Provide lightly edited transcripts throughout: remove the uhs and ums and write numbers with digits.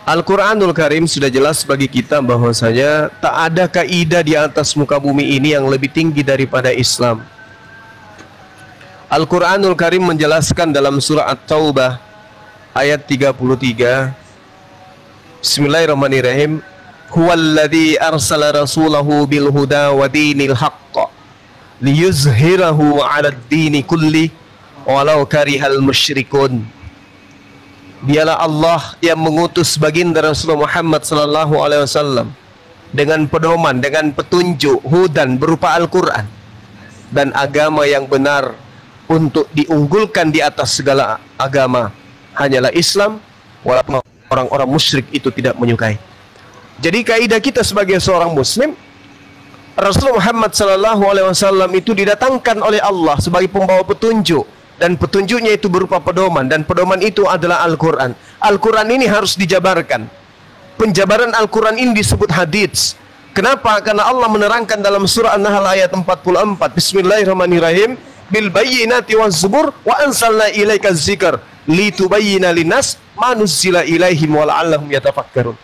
Al-Quranul Karim sudah jelas bagi kita bahwasanya tak ada kaidah di atas muka bumi ini yang lebih tinggi daripada Islam. Al-Quranul Karim menjelaskan dalam surah At-Taubah ayat 33. Bismillahirrahmanirrahim. Huwallazi arsala rasulahu bil huda wa dinil haqq liyuzhirahu 'alad dini kulli walau karihal musyrikun. Dialah Allah yang mengutus baginda Rasulullah Muhammad sallallahu alaihi wasallam dengan pedoman, dengan petunjuk, hudan berupa Al-Quran dan agama yang benar untuk diunggulkan di atas segala agama hanyalah Islam, walaupun orang-orang musyrik itu tidak menyukai. Jadi kaidah kita sebagai seorang muslim, Rasulullah Muhammad sallallahu alaihi wasallam itu didatangkan oleh Allah sebagai pembawa petunjuk, dan petunjuknya itu berupa pedoman, dan pedoman itu adalah Al-Quran. Al-Quran ini harus dijabarkan. Penjabaran Al-Quran ini disebut hadits. Kenapa? Karena Allah menerangkan dalam surah An-Nahl ayat 44. Bismillahirrahmanirrahim. Bil bayyinati waz zubur wa anzalna ilaika dzikr litubayyana linnas ma nuzzila ilaihim wa la'allahum yatafakkarun.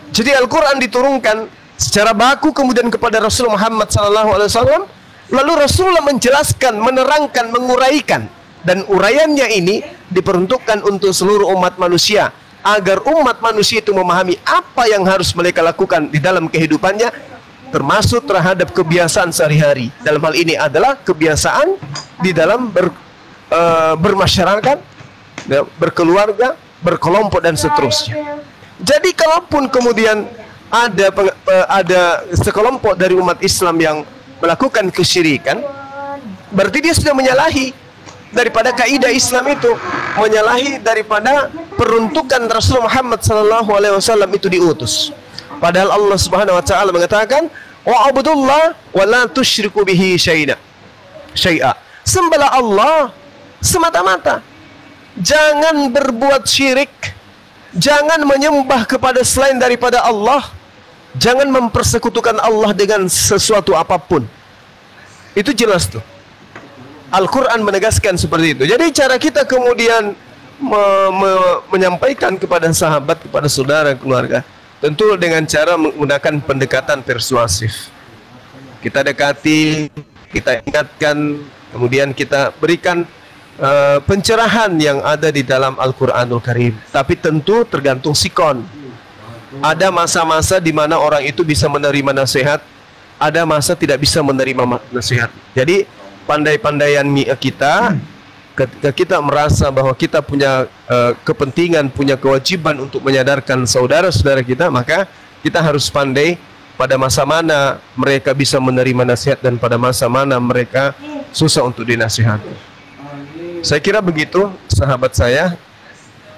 Jadi Al-Quran diturunkan secara baku kemudian kepada Rasul Muhammad SAW, lalu Rasulullah menjelaskan, menerangkan, menguraikan. Dan uraiannya ini diperuntukkan untuk seluruh umat manusia, agar umat manusia itu memahami apa yang harus mereka lakukan di dalam kehidupannya, termasuk terhadap kebiasaan sehari-hari. Dalam hal ini adalah kebiasaan di dalam bermasyarakat, berkeluarga, berkelompok dan seterusnya. Jadi kalaupun kemudian ada sekelompok dari umat Islam yang melakukan kesyirikan, berarti dia sudah menyalahi daripada kaidah Islam itu, menyalahi daripada peruntukan Rasulullah Muhammad SAW itu diutus. Padahal Allah Subhanahu wa taala mengatakan, "Wa abudullah wa la tusyriku bihi syai'a." Sembahlah Allah semata-mata. Jangan berbuat syirik, jangan menyembah kepada selain daripada Allah, jangan mempersekutukan Allah dengan sesuatu apapun. Itu jelas tuh. Al-Quran menegaskan seperti itu. Jadi cara kita kemudian menyampaikan kepada sahabat, kepada saudara, keluarga, tentu dengan cara menggunakan pendekatan persuasif. Kita dekati, kita ingatkan, kemudian kita berikan pencerahan yang ada di dalam Al-Quranul Karim. Tapi tentu tergantung sikon. Ada masa-masa di mana orang itu bisa menerima nasihat, ada masa tidak bisa menerima nasihat. Jadi pandai-pandaian kita, ketika kita merasa bahwa kita punya kepentingan, punya kewajiban untuk menyadarkan saudara-saudara kita, maka kita harus pandai pada masa mana mereka bisa menerima nasihat dan pada masa mana mereka susah untuk dinasihati. Saya kira begitu, sahabat saya.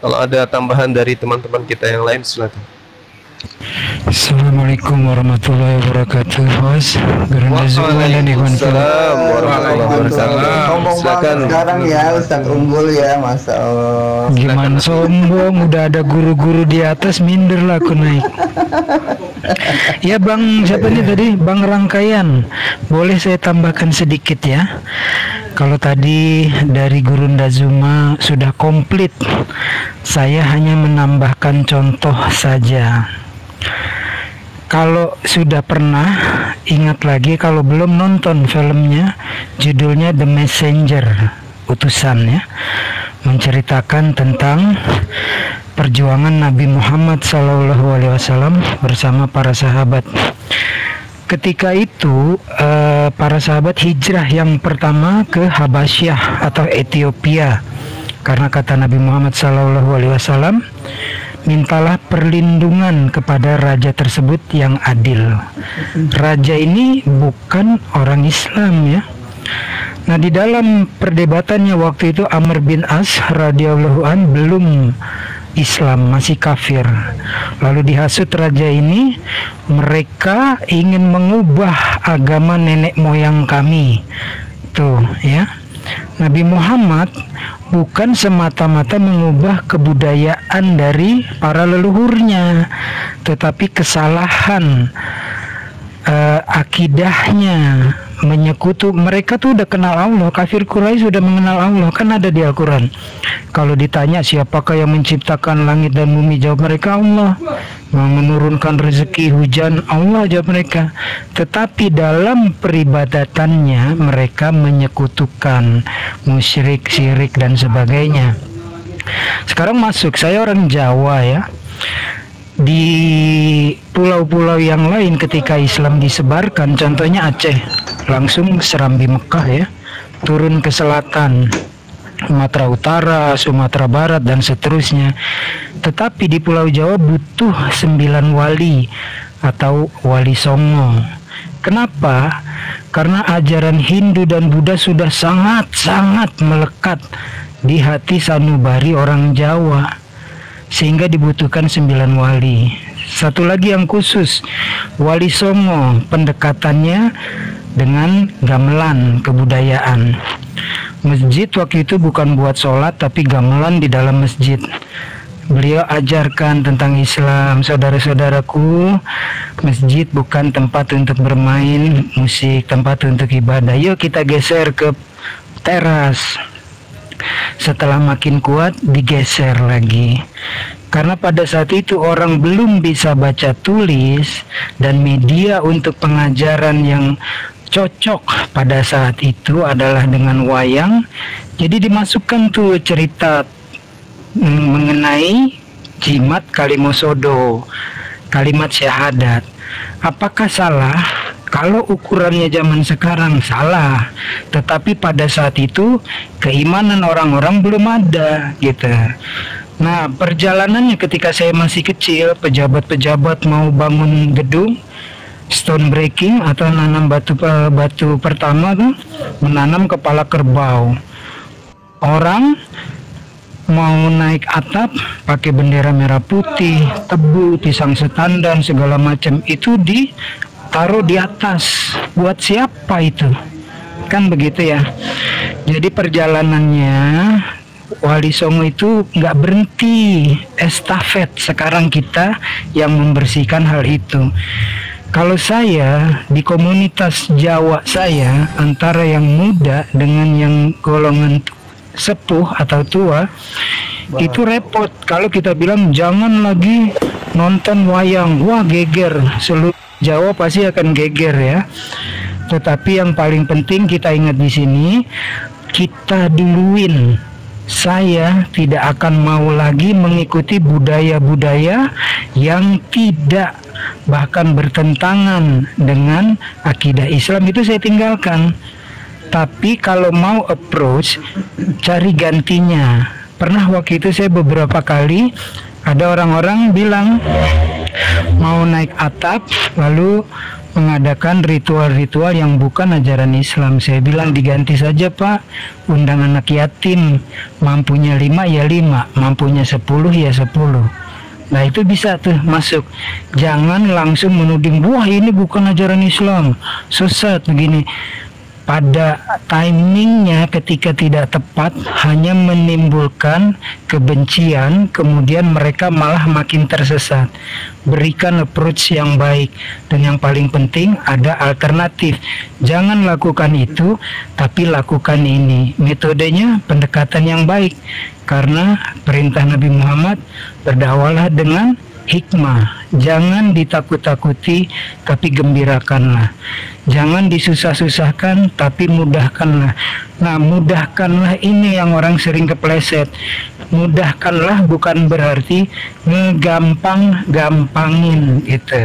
Kalau ada tambahan dari teman-teman kita yang lain, silakan. Assalamualaikum warahmatullahi wabarakatuh. Mas, Waalaikumsalam warahmatullahi wabarakatuh. Silakan sekarang ya Ustaz Unggul ya, Masya Allah. Gimana sombong, udah ada guru-guru di atas, minder lah aku naik. Ya Bang, siapa nih tadi? Bang Rangkaian. Boleh saya tambahkan sedikit ya? Kalau tadi dari Guru Ndazuma sudah komplit, saya hanya menambahkan contoh saja. Kalau sudah pernah, ingat lagi. Kalau belum nonton filmnya, judulnya The Messenger, utusan ya, menceritakan tentang perjuangan Nabi Muhammad SAW bersama para sahabat. Ketika itu para sahabat hijrah yang pertama ke Habasyah atau Ethiopia, karena kata Nabi Muhammad SAW, mintalah perlindungan kepada raja tersebut yang adil. Raja ini bukan orang Islam ya. Nah, di dalam perdebatannya waktu itu Amr bin As radhiyallahu an belum Islam, masih kafir. Lalu dihasut raja ini, mereka ingin mengubah agama nenek moyang kami. Tuh ya. Nabi Muhammad bukan semata-mata mengubah kebudayaan dari para leluhurnya, tetapi kesalahan akidahnya, mereka tuh udah kenal Allah. Kafir Quraisy sudah mengenal Allah, kan ada di Al-Quran. Kalau ditanya siapakah yang menciptakan langit dan bumi, jawab mereka Allah. Yang menurunkan rezeki hujan, Allah, jawab mereka. Tetapi dalam peribadatannya mereka menyekutukan, musyrik, syirik dan sebagainya. Sekarang masuk, saya orang Jawa ya. Di pulau-pulau yang lain ketika Islam disebarkan, contohnya Aceh, langsung serambi Mekah ya, turun ke selatan, Sumatera Utara, Sumatera Barat dan seterusnya. Tetapi di Pulau Jawa butuh 9 wali atau wali songo. Kenapa? Karena ajaran Hindu dan Buddha sudah sangat-sangat melekat di hati sanubari orang Jawa, sehingga dibutuhkan 9 wali. Satu lagi yang khusus, wali songo, pendekatannya dengan gamelan kebudayaan. Masjid waktu itu bukan buat sholat, tapi gamelan di dalam masjid. Beliau ajarkan tentang Islam. Saudara-saudaraku, masjid bukan tempat untuk bermain musik, tempat untuk ibadah. Yuk kita geser ke teras. Setelah makin kuat, digeser lagi. Karena pada saat itu orang belum bisa baca tulis, dan media untuk pengajaran yang cocok pada saat itu adalah dengan wayang. Jadi dimasukkan tuh cerita mengenai jimat kalimosodo, kalimat syahadat. Apakah salah? Kalau ukurannya zaman sekarang salah, tetapi pada saat itu keimanan orang-orang belum ada gitu. Nah, perjalanannya ketika saya masih kecil, pejabat-pejabat mau bangun gedung, stone breaking atau nanam batu pertama tuh, menanam kepala kerbau. Orang mau naik atap pakai bendera merah putih, tebu, pisang setandan, segala macam itu ditaruh di atas. Buat siapa itu? Kan begitu ya. Jadi perjalanannya wali songo itu nggak berhenti, estafet. Sekarang kita yang membersihkan hal itu. Kalau saya di komunitas Jawa saya, antara yang muda dengan yang golongan sepuh atau tua, itu repot. Kalau kita bilang jangan lagi nonton wayang, wah geger, seluruh Jawa pasti akan geger ya. Tetapi yang paling penting kita ingat di sini, kita duluin. Saya tidak akan mau lagi mengikuti budaya-budaya yang tidak, bahkan bertentangan dengan akidah Islam, itu saya tinggalkan. Tapi kalau mau approach, cari gantinya. Pernah waktu itu saya beberapa kali ada orang-orang bilang mau naik atap lalu mengadakan ritual-ritual yang bukan ajaran Islam. Saya bilang diganti saja Pak, undang anak yatim, mampunya 5 ya 5, mampunya 10 ya 10. Nah itu bisa tuh masuk. Jangan langsung menuding, wah ini bukan ajaran Islam, sesat begini. Pada timingnya ketika tidak tepat hanya menimbulkan kebencian, kemudian mereka malah makin tersesat. Berikan approach yang baik, dan yang paling penting ada alternatif. Jangan lakukan itu, tapi lakukan ini. Metodenya pendekatan yang baik, karena perintah Nabi Muhammad, berdakwalah dengan hikmah. Jangan ditakut-takuti, tapi gembirakanlah. Jangan disusah-susahkan, tapi mudahkanlah. Nah, mudahkanlah ini yang orang sering kepleset. Mudahkanlah bukan berarti ngegampang-gampangin gitu.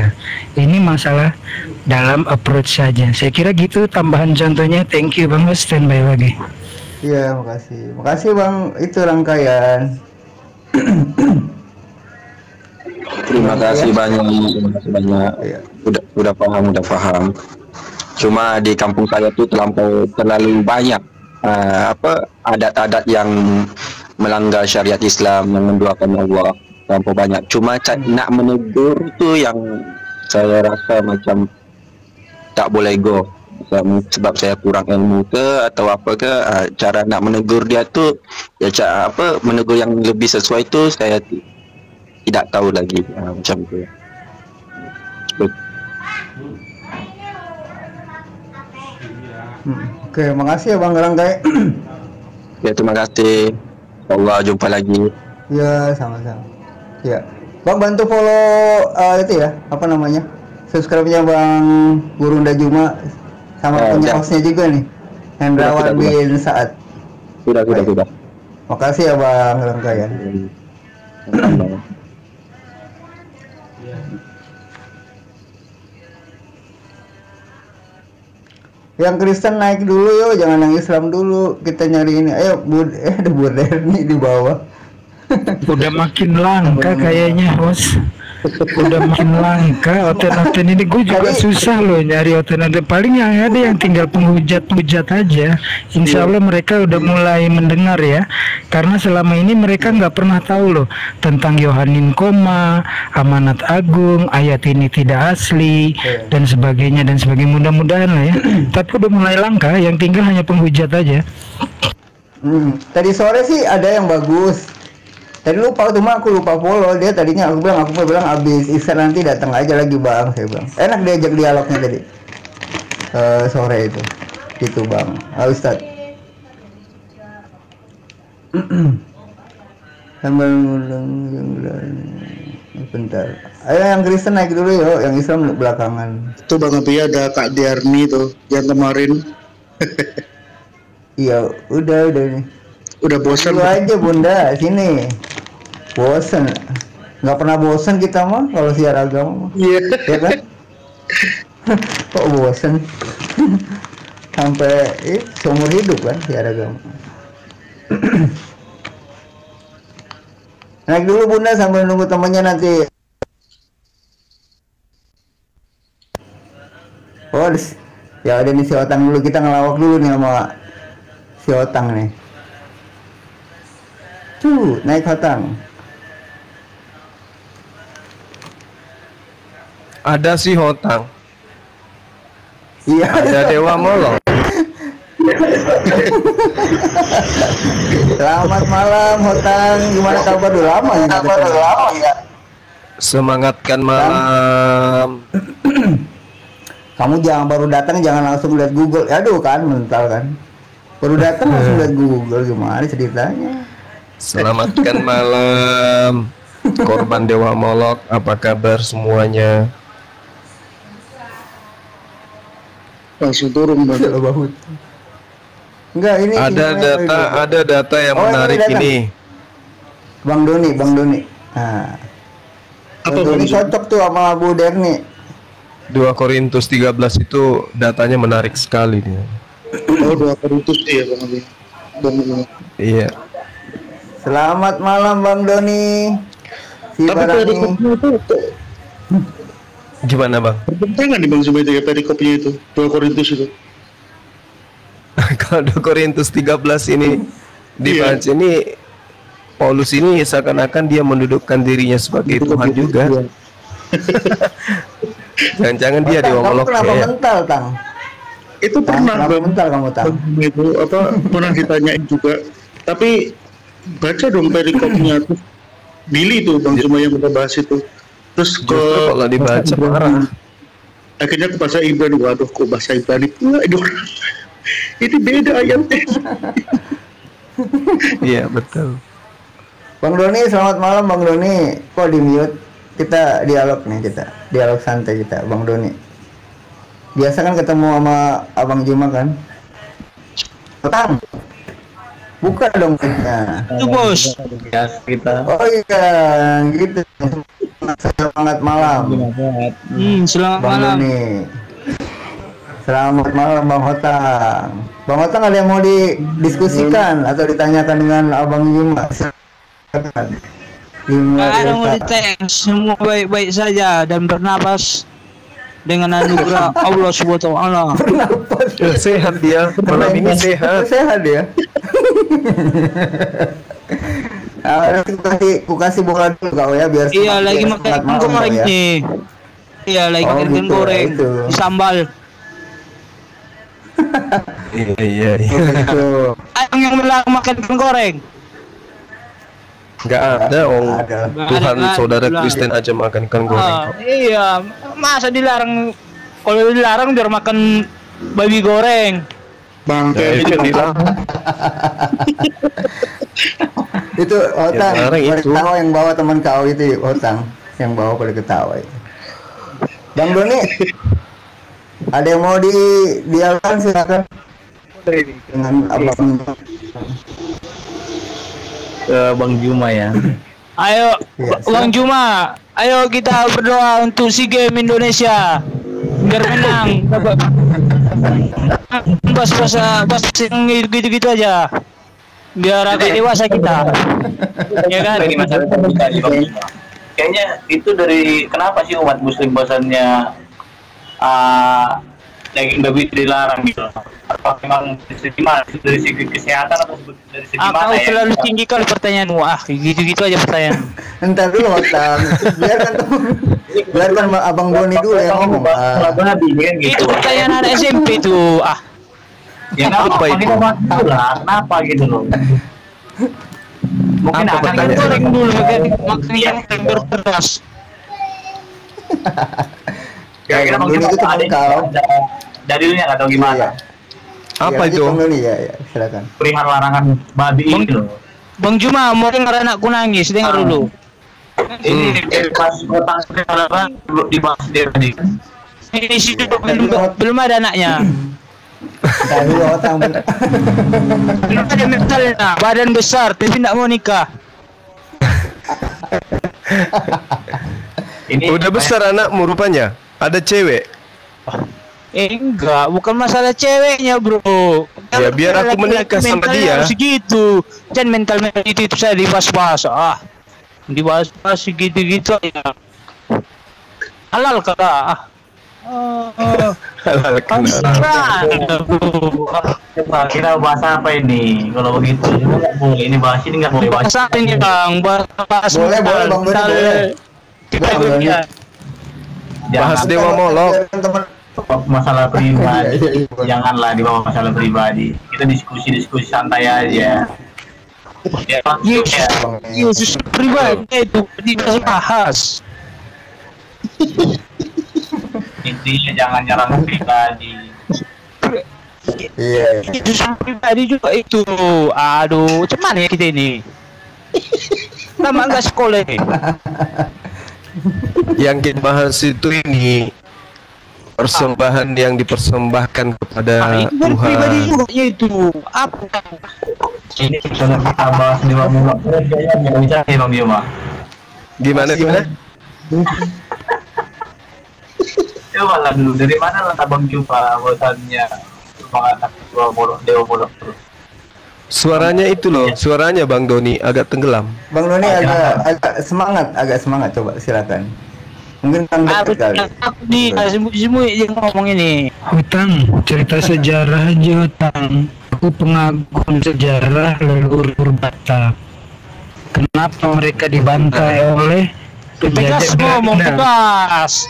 Ini masalah dalam approach saja. Saya kira gitu tambahan contohnya. Thank you Bang, standby lagi. Iya, makasih. Makasih Bang, itu rangkaian. Terima kasih banyak. Iya. Udah paham. Cuma di kampung saya tuh terlalu banyak adat-adat yang melanggar syariat Islam, yang menduakan Allah, terlalu banyak. Cuma nak menegur tuh yang saya rasa macam tak boleh go. Sebab saya kurang ilmu ke atau apa ke, cara nak menegur dia tuh ya menegur yang lebih sesuai tu saya tidak tahu lagi macam tu. Oke, makasih ya Bang Rangkai. Ya terima kasih. Allah jumpa lagi. Ya, sama-sama. Ya. Bang bantu follow itu ya, apa namanya? Subscribe-nya Bang Gurunda Juma sama punya siap. hostnya juga nih. Hendrawan Sudah. bin Saad. Sudah. Makasih ya Bang Rangkai ya. Yang Kristen naik dulu yo, jangan yang Islam dulu. Kita nyari ini. Ayo, ada Buderni di bawah. Udah makin langka kayaknya, Bos. Udah makin langka oten-oten ini. Gue juga susah loh nyari oten-oten. Paling yang ada yang tinggal penghujat-penghujat aja. Insya Allah mereka udah mulai mendengar ya. Karena selama ini mereka nggak pernah tahu loh tentang Yohanin Koma, Amanat Agung, ayat ini tidak asli dan sebagainya dan sebagainya. Mudah-mudahan lah ya. Tapi udah mulai langka. Yang tinggal hanya penghujat aja. Tadi sore sih ada yang bagus. Tadi lupa, cuma aku lupa follow dia. Tadinya aku bilang abis Isya nanti datang aja lagi Bang, saya bilang. Enak diajak dialognya tadi sore itu, gitu Bang. Ustadz. Sambil ngundang yang lain. Bentar. Ayo yang Kristen naik dulu yuk, yang Islam belakangan. Itu Bang Abi ada Kak Diarni tuh yang kemarin. Iya, udah nih. Udah bosan. Lu aja Bunda, sini. Bosan. Nggak pernah bosan kita mah kalau siar agama mah. Iya. Ya kan? Kok bosan? Sampai seumur hidup kan siar agama. Naik dulu Bunda sambil nunggu temannya nanti. Oh, ya udah nih si Otang dulu, kita ngelawak dulu nih sama si Otang nih. Tuh, naik Otang. Ada si Hotang, Iya. ada Dewa Molok. Selamat malam Hotang, gimana kabar? Udah lama ya. Semangatkan malam. Kamu jangan baru datang jangan langsung lihat Google. Aduh kan mental kan. Baru datang langsung lihat Google, gimana ceritanya? Selamatkan malam. Korban Dewa Molok, apa kabar semuanya? Langsung turun Bang. Enggak, ini Ada data yang Oh, menarik ini ini. Bang Doni. Nah. Apa Bang Doni Bang? cocok tuh sama Bu Derni. 2 Korintus 13 itu datanya menarik sekali dia. Oh, 2 Korintus ya Bang Abi. Bang. Iya. Selamat malam Bang Doni. Si Tapi Barani. perikopnya itu Gimana bang? bertentangan nih Bang Zuma itu ya perikopnya itu 2 Korintus itu. Kalau 2 Korintus 13 ini dibaca ini Paulus ini seakan-akan dia mendudukkan dirinya sebagai Tuhan juga. Iya. Jangan-jangan dia Dewa Kamu Molok kenapa ya. mental, Tang? Itu pernah Kenapa Bang. mental kamu, Tang? Itu apa pernah ditanyain juga. Tapi baca dong perikopnya tuh. Billy tuh Bang Zuma yang udah bahas itu. Terus ke Justru kalau dibaca parah. akhirnya ke bahasa Ibrani. Waduh, kok bahasa Ibrani pula ini orang. Ini beda ayatnya. Iya betul. Bang Doni, selamat malam Bang Doni. Kok di mute? Kita dialog nih dialog santai kita, Bang Doni. Biasa kan ketemu sama Abang Juma kan? Tang, buka dong mic-nya. Itu bos. Ya kita Oh iya, gitu. Selamat malam, Selamat Bang malam. Doni. Selamat malam Bang Hotang. Bang Hotang ada yang mau didiskusikan atau ditanyakan dengan Abang Juma? Silakan. Nggak ada mau dites, semua baik-baik saja dan bernapas dengan anugerah Allah Subhanahu wa taala. Sehat dia, malam ini sehat. Sehat ya. Aku kasih bola dulu kau ya biar Iya semangat lagi ya, makan semangat malam goreng kau ya. nih. Iya lagi Oh, makan gitu, goreng itu. di sambal. Iya. Begitu. Yang bilang makan ikan goreng. Nggak ada Ada. Tuhan Nggak ada, saudara bilang. Kristen aja makan ikan goreng. Iya, masa dilarang? Kalau dilarang biar makan babi goreng. Bangke Ya, itu bilang. Itu Otang, Ya, orang pada itu. ketawa yang bawa teman kau itu Otang, yang bawa pada ketawa itu. Bang Doni, ada yang mau dialogkan silakan dengan abang. Bang Juma ya. Ayo, Iya, Bang Juma, ayo kita berdoa untuk SEA Games Indonesia biar menang. Bas yang gitu-gitu aja. Biar agak dewasa kita. Ya kan? Ini masalah pribadi Bang Juma. Kayaknya itu dari kenapa sih umat Muslim bosannya daging babi itu dilarang gitu? Apa memang dari segi kesehatan atau dari segi Kau mana ya? terlalu tinggi kali pertanyaanmu. Gitu-gitu aja pertanyaan. Entar dulu Otang, biarkan abang Doni dulu yang ngomong. Masalah babi kan gitu. Itu pertanyaan anak SMP tuh. Ya Apa itu? Kita bahas dulu lah, kenapa gitu loh? Mungkin Apa akan pertanyaan? Goreng dulu kan makanya yang berkeras. kira-kira Bang Bang Doni Juma itu teman ada kau. dalilnya atau Iya. gimana? Apa Iya, itu? Bang Doni ya, silakan. Perihal larangan babi Bang- itu loh. Bang Juma mau dengar anakku nangis, dengar dulu. Ini pas kota sekarang dibahas dia tadi. Di situ belum ada anaknya. Entar dulu Otang. Belum ada mentalnya, badan besar tapi tidak mau nikah. Ini Udah besar anakmu rupanya. Ada cewek. Enggak, bukan masalah ceweknya bro. Ya, biar aku menikah sama Mentalnya dia. harus gitu. Jangan mental itu saya dibahas-bahas. Dibahas-bahas gitu-gitu aja. Halal kah? Halal kenal. Coba kita bahas apa ini? Kalau begitu nggak boleh. Ini bahas ini nggak boleh bahas. Bahas apa ini bang? Bahas Boleh, boleh, Bang Doni, boleh. Kita Bang Doni. Bahas Jangan Dewa Molok. Teman. masalah pribadi. Iya, iya, iya. Janganlah dibawa masalah pribadi. Kita diskusi santai aja. Ya, maksudnya Yesus pribadi itu dibahas. intinya jangan nyerang pribadi. Iya. Yesus pribadi juga itu. Aduh, cuman ya kita ini. Lama nggak sekolah nih. Yang kita bahas itu ini persembahan yang dipersembahkan kepada Itu kan pribadi Tuhan. juga itu. Apa? Ini kalau kita bahas di bawah kayaknya nggak bisa nih Bang Juma. Gimana gimana? Coba lah dulu dari mana lah Bang Juma bosannya mengatakan Dewa Molok terus. Suaranya itu loh, suaranya Bang Doni agak tenggelam. Bang Doni agak semangat coba silakan. Mungkin kan Aku dekat kali. semua yang ngomong ini. Utang, cerita sejarah aja Utang. Aku pengagum sejarah leluhur Batak. Kenapa mereka dibantai oleh Tegas ngomong, tegas.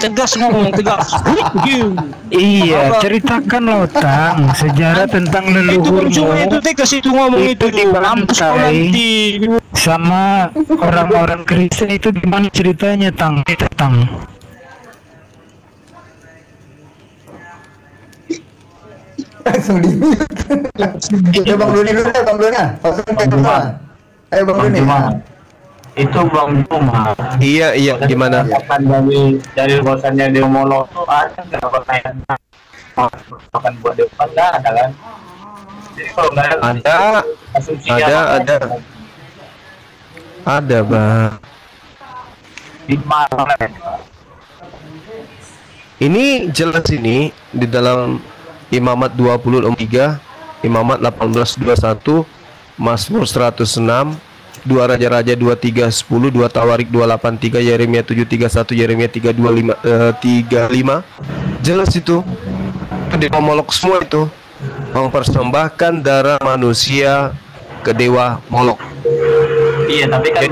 Tegas ngomong, tegas. Iya, ceritakan lo Utang sejarah tentang Itu Bang Juma itu leluhurmu tegas itu ngomong Itu itu. Mampus kau dibantai. nanti. sama orang-orang Kristen itu gimana ceritanya Tang? Itu Tang. Langsung di Ya Bang Doni dulu ya Bang Doni. Langsung ke depan. Ayo Bang Bang Doni. Juma. Itu Bang Juma. Iya, gimana? Akan dari bosannya Dewa Molok tuh ada nggak pertanyaan akan buat Dewa nggak ada kan? Jadi kalau nggak Ada, asumsi ada. Ada, Bang. di mana? Ini jelas ini di dalam Imamat 20:3, Imamat 18:21, Mazmur 106, 2 Raja-Raja 23:10, 2 Tawarik 2:8-3, Yeremia 7:31, Yeremia 3:5. Jelas itu. Di Molok semua itu mempersembahkan darah manusia ke dewa Molok. Iya, tapi kan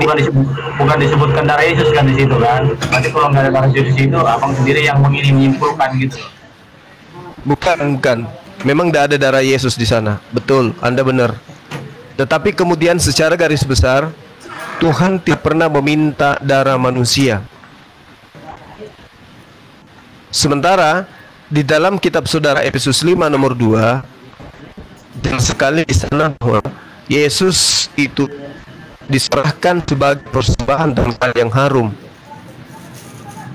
bukan disebutkan darah Yesus kan di situ kan. Nanti kalau nggak ada darah Yesus di situ, abang sendiri yang menyimpulkan gitu. Bukan. Memang tidak ada darah Yesus di sana. Betul, Anda benar. Tetapi kemudian secara garis besar, Tuhan tidak pernah meminta darah manusia. Sementara di dalam kitab Saudara Efesus 5 nomor 2, jelas sekali di sana bahwa Yesus itu diserahkan sebagai persembahan dan hal yang harum.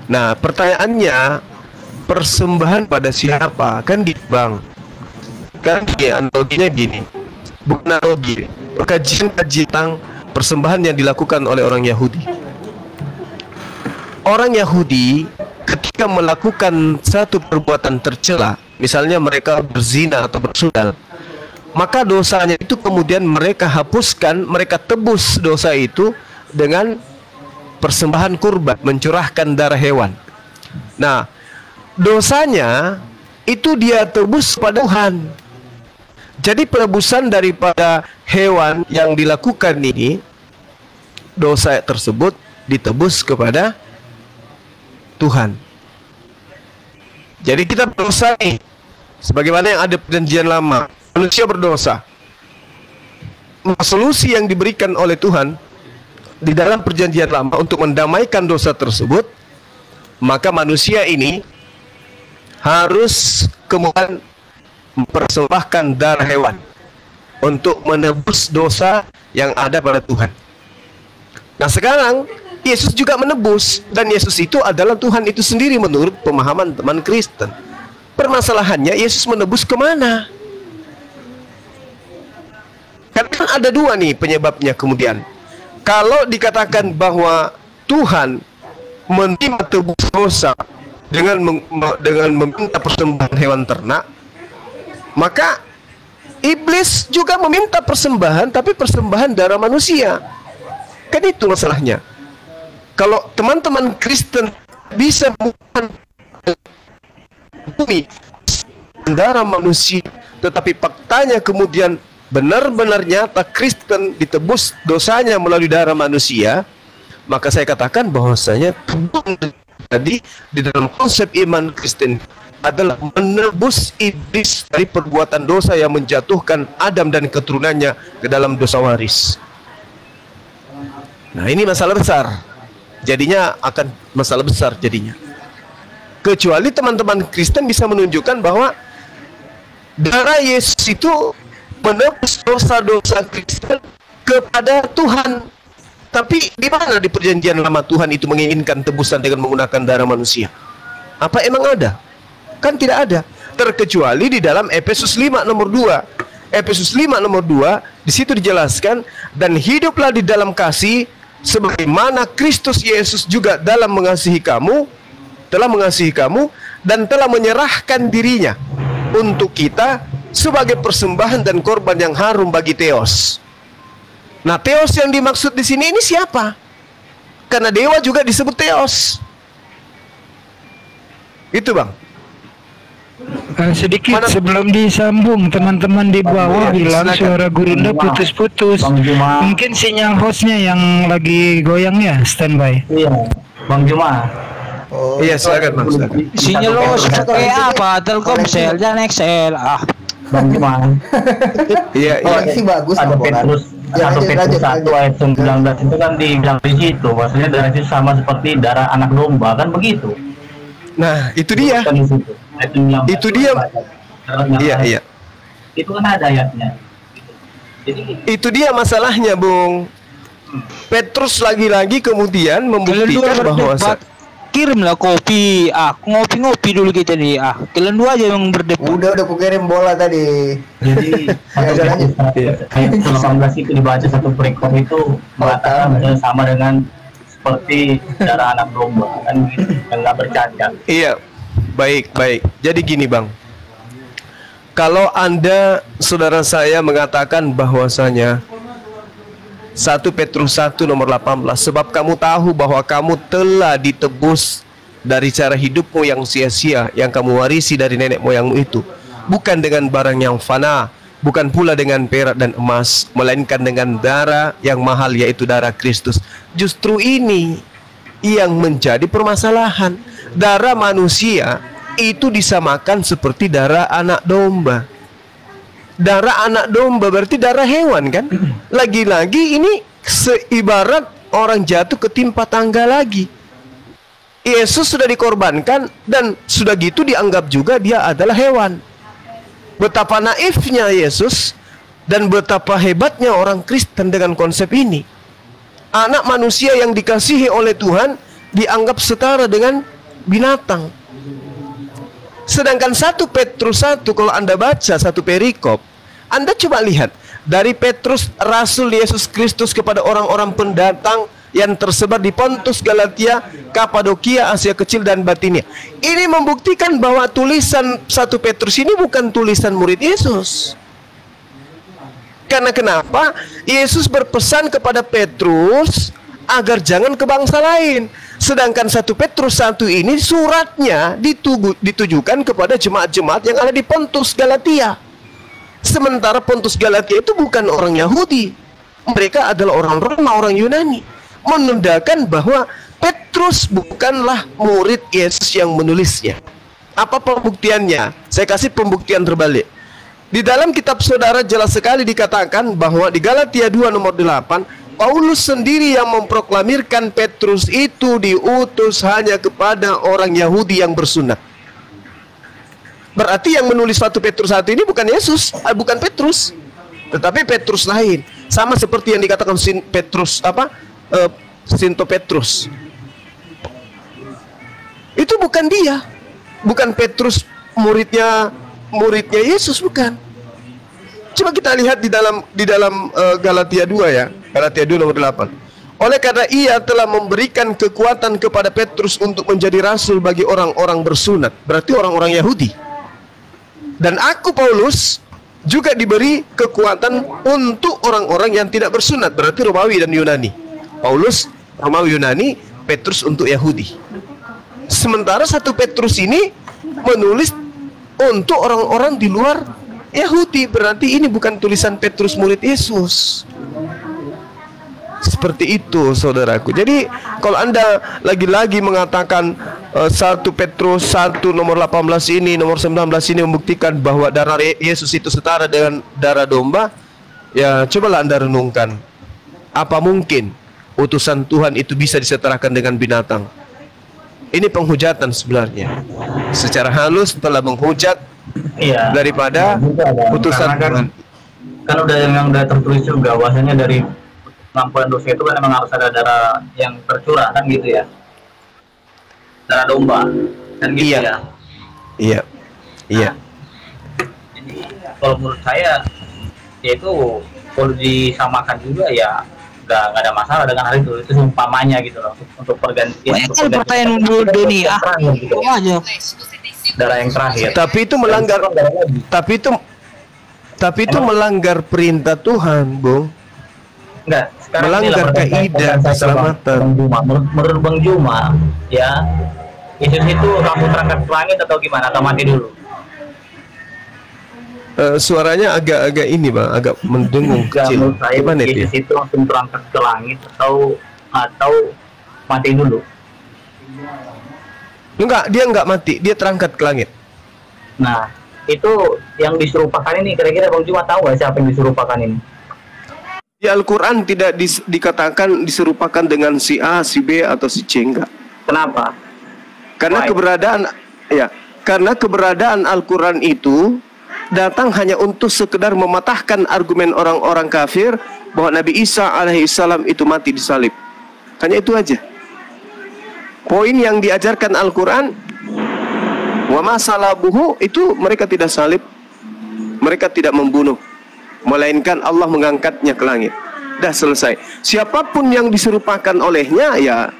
Nah, pertanyaannya, persembahan pada siapa? Kan gitu Bang. Kan ya, analoginya gini. Bukan analogi, kajian tentang persembahan yang dilakukan oleh orang Yahudi. Orang Yahudi ketika melakukan satu perbuatan tercela, misalnya mereka berzina atau bersudal, maka dosanya itu kemudian mereka hapuskan, mereka tebus dosa itu dengan persembahan kurban, mencurahkan darah hewan. Nah, dosanya itu dia tebus pada Tuhan. Jadi penebusan daripada hewan yang dilakukan ini, dosa tersebut ditebus kepada Tuhan. Jadi kita berdosa nih, sebagaimana yang ada perjanjian lama, manusia berdosa. Solusi yang diberikan oleh Tuhan di dalam perjanjian lama untuk mendamaikan dosa tersebut, maka manusia ini harus kemudian mempersembahkan darah hewan untuk menebus dosa yang ada pada Tuhan. Nah sekarang Yesus juga menebus, dan Yesus itu adalah Tuhan itu sendiri menurut pemahaman teman Kristen. Permasalahannya Yesus menebus kemana? Karena ada dua nih penyebabnya kemudian. Kalau dikatakan bahwa Tuhan menerima tebus dosa dengan meminta persembahan hewan ternak, maka iblis juga meminta persembahan, tapi persembahan darah manusia. Kan itu masalahnya. Kalau teman-teman Kristen bisa bukan bumi darah manusia, tetapi faktanya kemudian benar-benar nyata Kristen ditebus dosanya melalui darah manusia, maka saya katakan bahwasanya tadi di dalam konsep iman Kristen adalah menebus iblis dari perbuatan dosa yang menjatuhkan Adam dan keturunannya ke dalam dosa waris. Nah, ini masalah besar. Jadinya akan masalah besar jadinya. Kecuali teman-teman Kristen bisa menunjukkan bahwa darah Yesus itu menebus dosa-dosa Kristen kepada Tuhan. Tapi di mana di perjanjian lama Tuhan itu menginginkan tebusan dengan menggunakan darah manusia? Apa emang ada? Kan tidak ada. Terkecuali di dalam Efesus 5 nomor 2. Efesus 5 nomor 2, di situ dijelaskan, dan hiduplah di dalam kasih sebagaimana Kristus Yesus juga dalam mengasihi kamu, telah mengasihi kamu dan telah menyerahkan dirinya untuk kita sebagai persembahan dan korban yang harum bagi Theos. Nah, Theos yang dimaksud di sini ini siapa? Karena dewa juga disebut Theos. Itu Bang. Sedikit sebelum disambung, teman-teman di bawah bilang suara Gurunda putus-putus. Mungkin sinyal hostnya yang lagi goyang ya, standby. Iya, Bang Juma. Oh, Iya, silakan Bang, silakan. Sinyal lo kayak apa? Telkomsel, jangan Excel. Bang Juma. Iya, iya. koneksi bagus Ada Bang Boran. Petrus Ya, 1 Petrus 1 lanjut. ayat 19 itu kan dibilang di situ, maksudnya darah itu sama seperti darah anak domba, kan begitu. Nah, itu dia. Kan di situ. Ayat 19. Itu dia. Iya, iya. Itu kan ada ayatnya. Jadi Itu dia masalahnya, Bung. Petrus lagi-lagi kemudian Kalian membuktikan dua bahwa berdebat, kirimlah kopi. Ngopi-ngopi dulu kita nih. Kalian dua aja yang berdebat. Udah aku kirim bola tadi. jadi Ya, lanjut. ayat 18 itu dibaca satu perikop itu mengatakan sama dengan seperti darah anak domba, kan gitu, yang nggak bercacat. iya. Baik, baik. Jadi gini, Bang. Kalau Anda, saudara saya, mengatakan bahwasanya 1 Petrus 1 nomor 18, sebab kamu tahu bahwa kamu telah ditebus dari cara hidupmu yang sia-sia yang kamu warisi dari nenek moyangmu itu, bukan dengan barang yang fana, bukan pula dengan perak dan emas, melainkan dengan darah yang mahal, yaitu darah Kristus. Justru ini yang menjadi permasalahan. Darah manusia itu disamakan seperti darah anak domba. Darah anak domba berarti darah hewan kan? Lagi-lagi ini seibarat orang jatuh ketimpa tangga lagi. Yesus sudah dikorbankan dan sudah gitu dianggap juga dia adalah hewan. Betapa naifnya Yesus dan betapa hebatnya orang Kristen dengan konsep ini. Anak manusia yang dikasihi oleh Tuhan dianggap setara dengan binatang. Sedangkan 1 Petrus 1, kalau Anda baca satu perikop, Anda coba lihat dari Petrus Rasul Yesus Kristus kepada orang-orang pendatang yang tersebar di Pontus, Galatia, Kapadokia, Asia Kecil dan Batinia. Ini membuktikan bahwa tulisan 1 Petrus ini bukan tulisan murid Yesus. Karena kenapa? Yesus berpesan kepada Petrus agar jangan ke bangsa lain. Sedangkan 1 Petrus 1 ini suratnya ditujukan kepada jemaat-jemaat yang ada di Pontus, Galatia. Sementara Pontus, Galatia itu bukan orang Yahudi. Mereka adalah orang Roma, orang Yunani. Menandakan bahwa Petrus bukanlah murid Yesus yang menulisnya. Apa pembuktiannya? Saya kasih pembuktian terbalik. Di dalam kitab saudara jelas sekali dikatakan bahwa di Galatia 2 nomor 8, Paulus sendiri yang memproklamirkan Petrus itu diutus hanya kepada orang Yahudi yang bersunat. Berarti yang menulis 1 Petrus 1 ini bukan Yesus, bukan Petrus, tetapi Petrus lain. Sama seperti yang dikatakan Sinto Petrus. Itu bukan dia, bukan Petrus muridnya Yesus, bukan. Coba kita lihat di dalam Galatia 2 ya, Galatia 2 nomor 8. Oleh karena ia telah memberikan kekuatan kepada Petrus untuk menjadi rasul bagi orang-orang bersunat, berarti orang-orang Yahudi. Dan aku Paulus juga diberi kekuatan untuk orang-orang yang tidak bersunat, berarti Romawi dan Yunani. Paulus Romawi Yunani, Petrus untuk Yahudi. Sementara 1 Petrus ini menulis untuk orang-orang di luar Yahudi, berarti ini bukan tulisan Petrus murid Yesus. Seperti itu saudaraku. Jadi kalau Anda lagi-lagi mengatakan 1 Petrus 1 nomor 18 ini, nomor 19 ini membuktikan bahwa darah Yesus itu setara dengan darah domba, ya cobalah Anda renungkan. Apa mungkin utusan Tuhan itu bisa disetarakan dengan binatang? Ini penghujatan sebenarnya. Secara halus telah menghujat daripada utusan Tuhan. Kan udah tertulis juga bahwasanya dari pengampunan dosa itu kan memang harus ada darah yang tercurah kan gitu ya. Darah domba kan gitu ya. Iya. Jadi kalau menurut saya yaitu kalau disamakan juga ya nggak ada masalah dengan hal itu umpamanya gitu loh, untuk pergantian. Banyak pertanyaan dulu Doni gitu aja. Darah yang terakhir. Tapi itu melanggar. Tapi itu melanggar perintah Tuhan, Bung. Enggak. Melanggar kaidah keselamatan. Menurut Bang Juma, ya Yesus itu langsung terangkat ke langit atau gimana? Atau mati dulu? Suaranya agak ini Bang, agak mendengung kecil. Gimana itu? Yesus itu langsung terangkat ke langit atau mati dulu? Enggak, dia enggak mati, dia terangkat ke langit. Nah, itu yang diserupakan ini, kira-kira Bang Juma tahu nggak siapa yang diserupakan ini? Di Al-Quran tidak dikatakan diserupakan dengan si A, si B atau si C, enggak. Kenapa? Karena keberadaan Al-Quran itu datang hanya untuk sekedar mematahkan argumen orang-orang kafir bahwa Nabi Isa alaihissalam itu mati disalib. Hanya itu aja. Poin yang diajarkan Al-Quran, wa ma salabuhu, itu mereka tidak salib, mereka tidak membunuh, melainkan Allah mengangkatnya ke langit. Dah selesai. Siapapun yang diserupakan olehnya, ya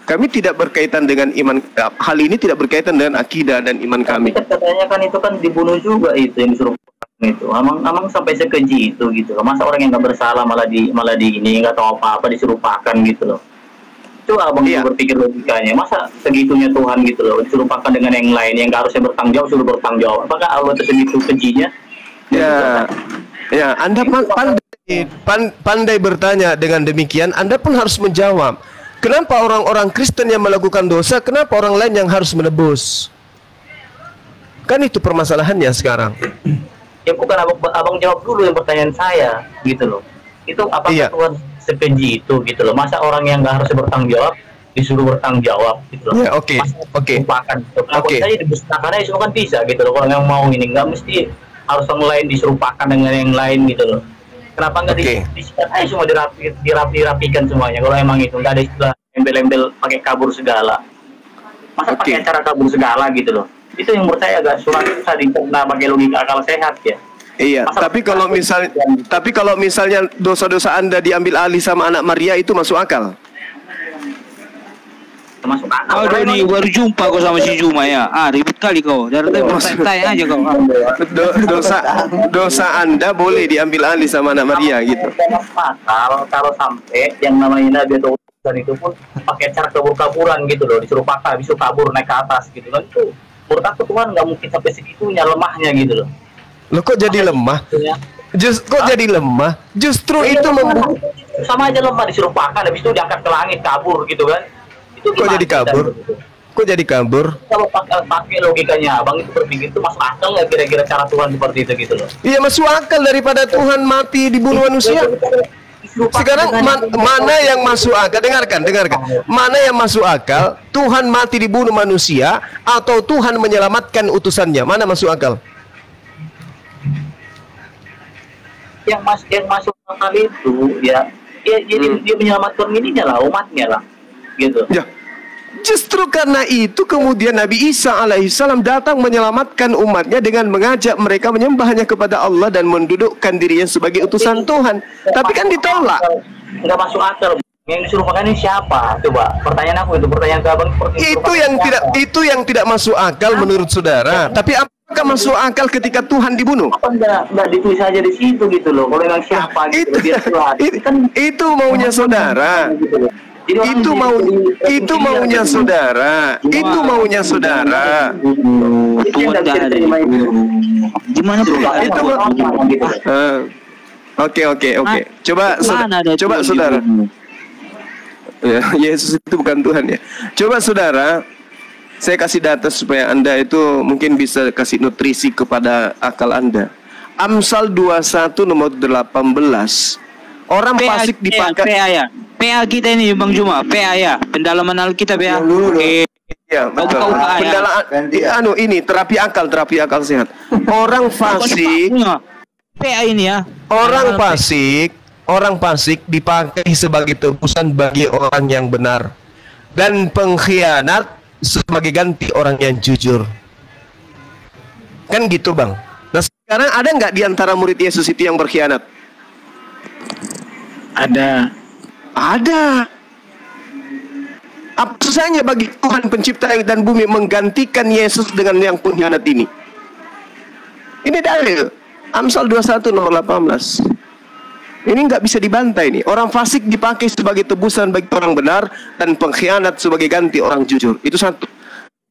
kami tidak berkaitan dengan iman. Hal ini tidak berkaitan dengan akidah dan iman kami. Katanya kan itu kan dibunuh juga itu yang diserupakan itu. Amang sampai sekeji itu gitu. Masa orang yang nggak bersalah malah di ini nggak tahu apa-apa diserupakan gitu loh. Coba abang berpikir logikanya. Masa segitunya Tuhan gitu loh diserupakan dengan yang lain yang nggak harusnya bertanggung jawab suruh bertanggung jawab. Apakah Allah itu segitu kejinya? Ya, Anda pandai bertanya dengan demikian. Anda pun harus menjawab. Kenapa orang-orang Kristen yang melakukan dosa, kenapa orang lain yang harus menebus? Kan itu permasalahannya sekarang. Ya bukan abang jawab dulu yang pertanyaan saya, gitu loh. Itu apakah Tuhan sekeji itu, gitu loh. Masa orang yang nggak harus bertanggung jawab, disuruh bertanggung jawab, gitu loh. Ya, oke. Saya dibesarkan aja semua kan bisa, gitu loh. Kalau yang mau ini, nggak mesti harus yang lain diserupakan dengan yang lain gitu loh. Kenapa nggak semua dirapikan semuanya? Kalau emang itu nggak ada istilah embel-embel pakai kabur segala. Masa pakai cara kabur segala gitu loh? Itu yang menurut saya agak susah dicerna pakai logika akal sehat ya. Iya, tapi kalau misalnya dosa-dosa Anda diambil alih sama anak Maria itu masuk akal. Termasuk akal. Kau nih baru jumpa kau sama si Juma ya. Ribet kali kau. Dari tadi tanya aja kau. Dosa Anda boleh diambil alih sama anak Maria gitu. Kalau sampai yang namanya Nabi atau utusan itu pun pakai cara kabur-kaburan gitu loh, disuruh pakai, bisa kabur naik ke atas gitu kan, itu menurut aku Tuhan nggak mungkin sampai segitunya lemahnya gitu loh. Lo kok jadi lemah? Jadi lemah? Justru itu sama aja lemah, disuruh pakai, habis itu diangkat ke langit kabur gitu kan. Itu kok jadi kabur? Kok jadi kabur? Kalau pakai logikanya abang itu berpikir itu masuk akal nggak kira-kira cara Tuhan seperti itu gitu loh? Iya, masuk akal daripada Tuhan mati dibunuh manusia. Sekarang mana yang masuk akal? Dengarkan. Mana yang masuk akal? Tuhan mati dibunuh manusia atau Tuhan menyelamatkan utusannya? Mana masuk akal? Yang masuk akal itu ya jadi dia menyelamatkan ininya lah, umatnya lah. Gitu. Ya, justru karena itu kemudian Nabi Isa alaihissalam datang menyelamatkan umatnya dengan mengajak mereka menyembahnya kepada Allah dan mendudukkan dirinya sebagai utusan Tuhan. Tapi kan ditolak. Nggak masuk akal. Yang disuruh makan ini siapa? Coba pertanyaan aku itu, pertanyaan ke abang. Itu yang tidak masuk akal menurut saudara. Tapi apakah masuk akal ketika Tuhan dibunuh? Apa nggak ditulis aja di situ gitu loh? Kalau memang siapa? Gitu, itu maunya saudara. Itu maunya saudara. Gimana pula? Oke. Coba saudara. Ya, Yesus itu bukan Tuhan ya. Coba saudara, saya kasih data supaya Anda itu mungkin bisa kasih nutrisi kepada akal Anda. Amsal 21 nomor 18. Orang fasik dipakai PA kita ini Bang Juma, PA ya, pendalaman Alkitab ya. Iya, betul. Pendalaan ini terapi akal sehat. Orang fasik PA ini ya. Orang fasik dipakai sebagai tebusan bagi orang yang benar dan pengkhianat sebagai ganti orang yang jujur. Kan gitu, Bang. Nah, sekarang ada nggak di antara murid Yesus itu yang berkhianat? Ada. Apa susahnya bagi Tuhan pencipta langit dan bumi menggantikan Yesus dengan yang pengkhianat ini? Ini dalil Amsal 21 nomor 18. Ini nggak bisa dibantah ini. Orang fasik dipakai sebagai tebusan bagi orang benar dan pengkhianat sebagai ganti orang jujur. Itu satu.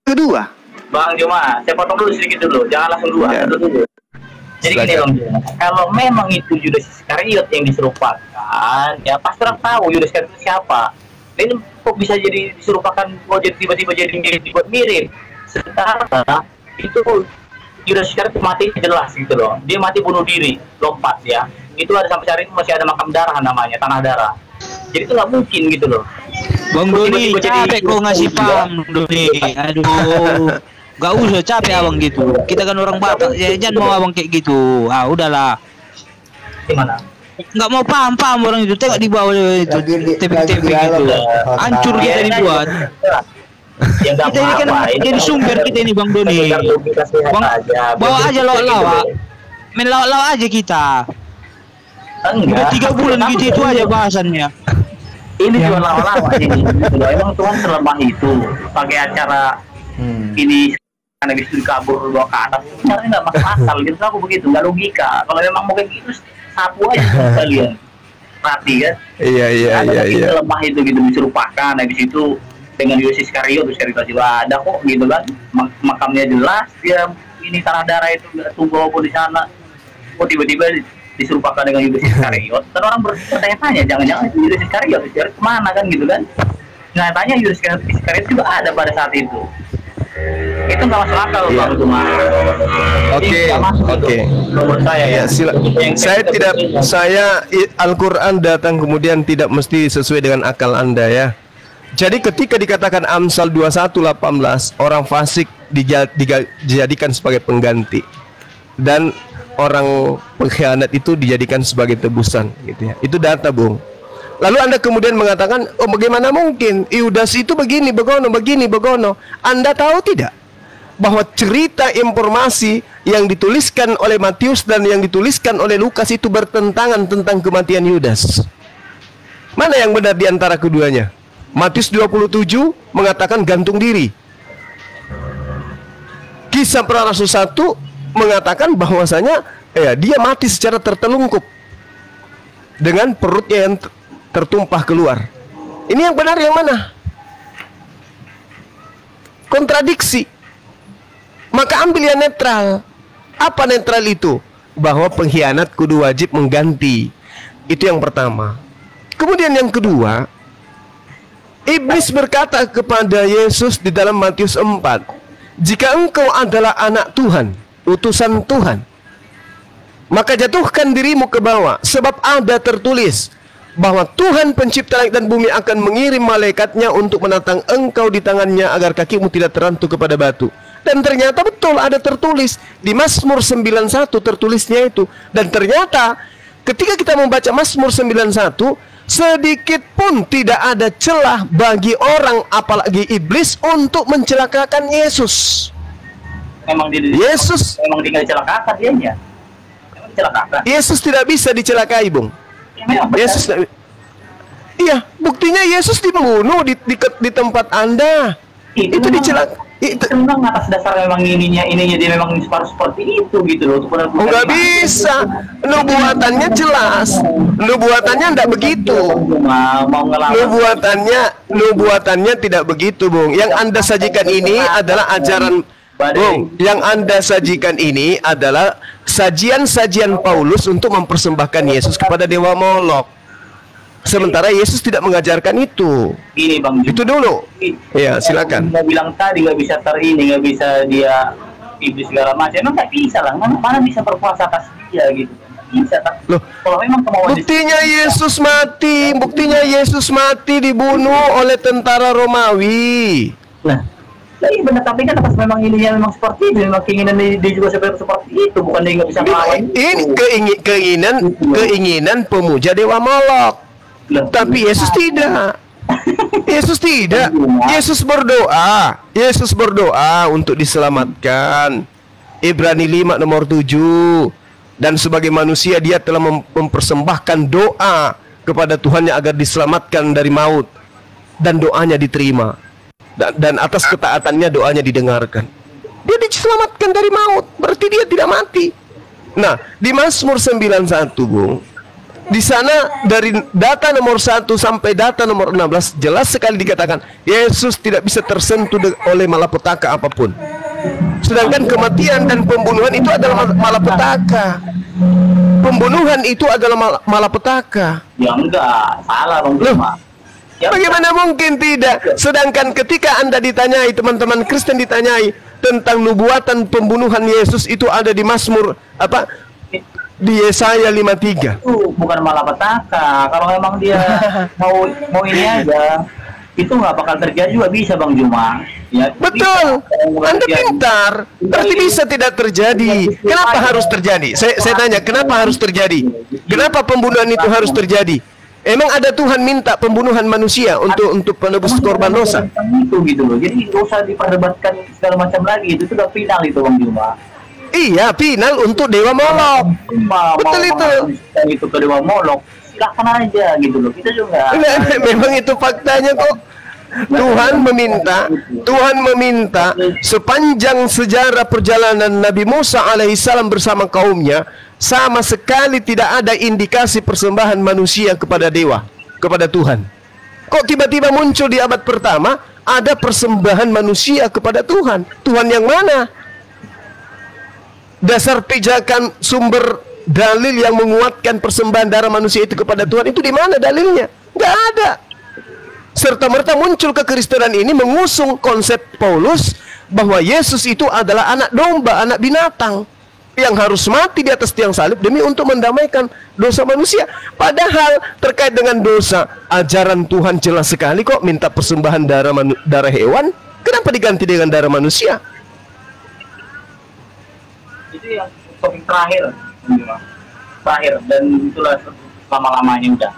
Kedua, Bang Juma, saya potong dulu sedikit dulu. Jangan langsung dua. Ya. Dulu. Jadi gini Bang Juma, kalau memang itu Yudas Iskariot yang diserupakan, ya pasti orang tahu Yudas Iskariot itu siapa. Ini kok bisa jadi diserupakan, kok jadi tiba-tiba jadi dibuat mirip. Sekarang itu Yudas Iskariot mati jelas gitu loh. Dia mati bunuh diri, lompat ya. Itu ada sampai hari ini masih ada makam darah namanya, tanah darah. Jadi itu nggak mungkin gitu loh. Bang Doni, capek kok ngasih paham Doni. Aduh. Gak usah capek abang gitu. Kita kan orang Batak, jangan mau abang kayak gitu. Udahlah. Gimana? Nggak mau paham orang itu. Tengok di bawah itu, tebing-tebing gitu. Hancur kita dibuat. Kita ini kan jadi sumber kita ini Bang Doni. Bang, bawa aja lawak-lawak. Main lawak-lawak aja kita. Udah 3 bulan gitu itu aja bahasannya. Ini cuma lawak-lawak ini. Emang Tuhan selemah itu pakai acara ini karena bisa kabur bawa ke atas, caranya nggak masuk akal gitu. Aku begitu, nggak logika. Kalau memang mau kayak gitu, sapu aja kalian. Mati kan? Iya. Lemah itu gitu, diserupakan. Habis itu dengan Yudas Iskariot juga ada kok gitu kan. Makamnya jelas, dia ini tanah darah itu nggak tunggu apa di sana. Kok tiba-tiba diserupakan dengan Yudas Iskariot? Kan orang bertanya-tanya, jangan-jangan itu Yudas Iskariot kemana kan gitu kan? Nah, tanya Yudas Iskariot juga ada pada saat itu. Itu nggak masuk akal Bang Juma. Oke. Menurut saya ya. Saya Al-Quran datang kemudian tidak mesti sesuai dengan akal Anda ya. Jadi ketika dikatakan Amsal 21:18, orang fasik dijadikan sebagai pengganti. Dan orang pengkhianat itu dijadikan sebagai tebusan gitu ya. Itu data, Bung. Lalu Anda kemudian mengatakan, oh bagaimana mungkin Yudas itu begini, begono. Anda tahu tidak bahwa cerita informasi yang dituliskan oleh Matius dan yang dituliskan oleh Lukas itu bertentangan tentang kematian Yudas? Mana yang benar di antara keduanya? Matius 27 mengatakan gantung diri. Kisah Para Rasul 1 mengatakan bahwasanya dia mati secara tertelungkup dengan perutnya yang tertumpah keluar. Ini yang benar yang mana? Kontradiksi. Maka ambil yang netral. Apa netral itu? Bahwa pengkhianat kudu wajib mengganti. Itu yang pertama. Kemudian yang kedua, iblis berkata kepada Yesus di dalam Matius 4, jika engkau adalah anak Tuhan, utusan Tuhan, maka jatuhkan dirimu ke bawah, sebab ada tertulis bahwa Tuhan pencipta langit dan bumi akan mengirim malaikatnya untuk menatang engkau di tangannya agar kakimu tidak terantuk kepada batu. Dan ternyata betul ada tertulis di Mazmur 91 tertulisnya itu. Dan ternyata ketika kita membaca Mazmur 91, sedikit pun tidak ada celah bagi orang, apalagi iblis, untuk mencelakakan Yesus. Memang Yesus memang tinggal celakakan dia. Memang dicelakakan. Yesus tidak bisa dicelakai, Bung. Yesus tidak. Iya, buktinya Yesus dibunuh di tempat Anda. Itu dicelakai. Itu memang atas dasar memang ininya dia memang seperti itu gitu loh. Enggak bisa. Nubuatannya jelas. Nubuatannya enggak begitu. Nubuatannya tidak begitu, Bung. Yang Anda sajikan ini adalah ajaran, Bung. Yang Anda sajikan ini adalah sajian-sajian Paulus untuk mempersembahkan Yesus kepada dewa Molok. Sementara Yesus tidak mengajarkan itu. Ini Bang Jum. Itu dulu. Ya, silakan. Mau bilang tadi nggak bisa nggak bisa dia iblis segala macam. Emang nggak bisa lah. Mana bisa berkuasa atas dia gitu. Bisa. Loh, kalau memang buktinya Yesus mati dibunuh oleh tentara Romawi. Nah, iya benar, tapi kan atas memang ininya memang seperti itu, memang keinginan dia juga seperti itu, bukan dia nggak bisa ngelawan. Ini keinginan pemuja dewa Molok. Tapi Yesus tidak. Yesus berdoa untuk diselamatkan. Ibrani 5 nomor 7. Dan sebagai manusia dia telah mempersembahkan doa kepada Tuhannya agar diselamatkan dari maut. Dan doanya diterima. Dan atas ketaatannya doanya didengarkan. Dia diselamatkan dari maut, berarti dia tidak mati. Nah, di Mazmur 91, Bung, di sana dari data nomor 1 sampai data nomor 16 jelas sekali dikatakan Yesus tidak bisa tersentuh oleh malapetaka apapun. Sedangkan kematian dan pembunuhan itu adalah malapetaka. Pembunuhan itu adalah malapetaka. Ya enggak, salah Bang. Ya, bagaimana mungkin tidak? Sedangkan ketika Anda ditanyai, teman-teman Kristen ditanyai tentang nubuatan pembunuhan Yesus, itu ada di Mazmur di Yesaya 53. Itu bukan malapetaka. Kalau memang dia mau ini aja, itu nggak bakal terjadi juga bisa Bang Juma. Ya, betul. Anda pintar. Berarti bisa tidak terjadi. Kenapa harus terjadi? Saya tanya, kenapa harus terjadi? Kenapa pembunuhan itu harus terjadi? Emang ada Tuhan minta pembunuhan manusia untuk penebus korban dosa? Itu gitu loh. Jadi nggak usah diperdebatkan segala macam lagi. Itu sudah final itu Bang Juma. Iya, final untuk dewa Molok. Betul itu. Itu ke dewa Molok. Silahkan aja gitu loh. Kita juga. Memang itu faktanya kok. Tuhan meminta sepanjang sejarah perjalanan Nabi Musa alaihissalam bersama kaumnya, sama sekali tidak ada indikasi persembahan manusia kepada dewa, kepada Tuhan. Kok tiba-tiba muncul di abad pertama ada persembahan manusia kepada Tuhan? Tuhan yang mana? Dasar pijakan sumber dalil yang menguatkan persembahan darah manusia itu kepada Tuhan itu di mana dalilnya? Nggak ada. Serta-merta muncul kekristenan ini mengusung konsep Paulus bahwa Yesus itu adalah anak domba, anak binatang yang harus mati di atas tiang salib demi untuk mendamaikan dosa manusia. Padahal terkait dengan dosa, ajaran Tuhan jelas sekali kok, minta persembahan darah hewan. Kenapa diganti dengan darah manusia? Itu yang topik terakhir. terakhir, dan itulah lama-lamanya udah.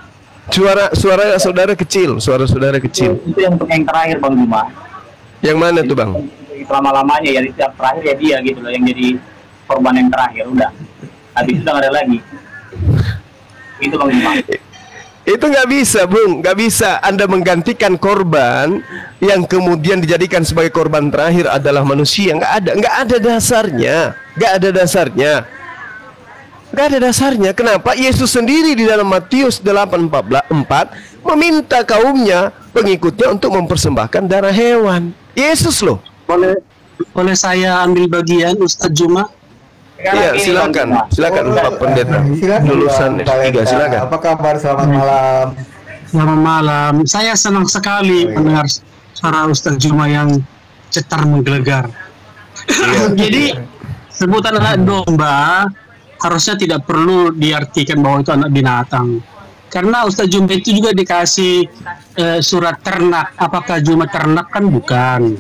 Suara saudara kecil, suara saudara kecil. Itu yang terakhir Bang Juma. Yang mana tuh Bang? Selama-lamanya ya, setiap terakhir ya dia gitu loh yang jadi korban yang terakhir, udah. Habis itu udah nggak ada lagi. Itu Bang Juma. Itu nggak bisa, Bung. Nggak bisa Anda menggantikan korban yang kemudian dijadikan sebagai korban terakhir adalah manusia. Nggak ada dasarnya. Nggak ada dasarnya. Kenapa? Yesus sendiri di dalam Matius 8:44 meminta kaumnya, pengikutnya untuk mempersembahkan darah hewan. Yesus loh. Boleh saya ambil bagian Ustadz Juma? Iya, silakan Pak Pendeta. Lulusan S3, silakan. Apa kabar? Selamat malam. Selamat malam. Saya senang sekali mendengar suara Ustadz Juma yang cetar menggelegar. Jadi sebutan anak domba harusnya tidak perlu diartikan bahwa itu anak binatang. Karena Ustadz Juma itu juga dikasih surat ternak. Apakah Juma ternak? Kan bukan.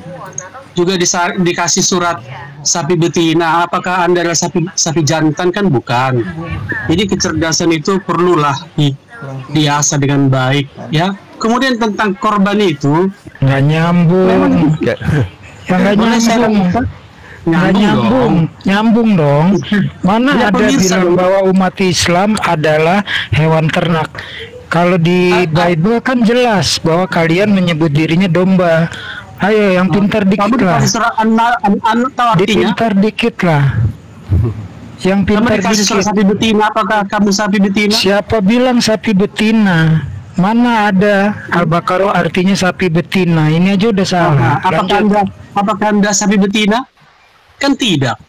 Juga dikasih surat sapi betina. Apakah Anda adalah sapi jantan? Kan bukan. Jadi kecerdasan itu perlulah diasah dengan baik, ya. Kemudian tentang korban itu nggak nyambung. Nyambung dong. Mana ya, ada bilang bahwa umat Islam adalah hewan ternak? Kalau di Bible kan jelas bahwa kalian menyebut dirinya domba. Ayo yang pintar dikit lah. Pintar dikit lah. Yang pintar dikit. Sapi betina, apakah kamu sapi betina? Siapa bilang sapi betina? Mana ada Al-Baqarah artinya sapi betina? Ini aja udah salah. Apakah anda sapi betina? Kan tidak.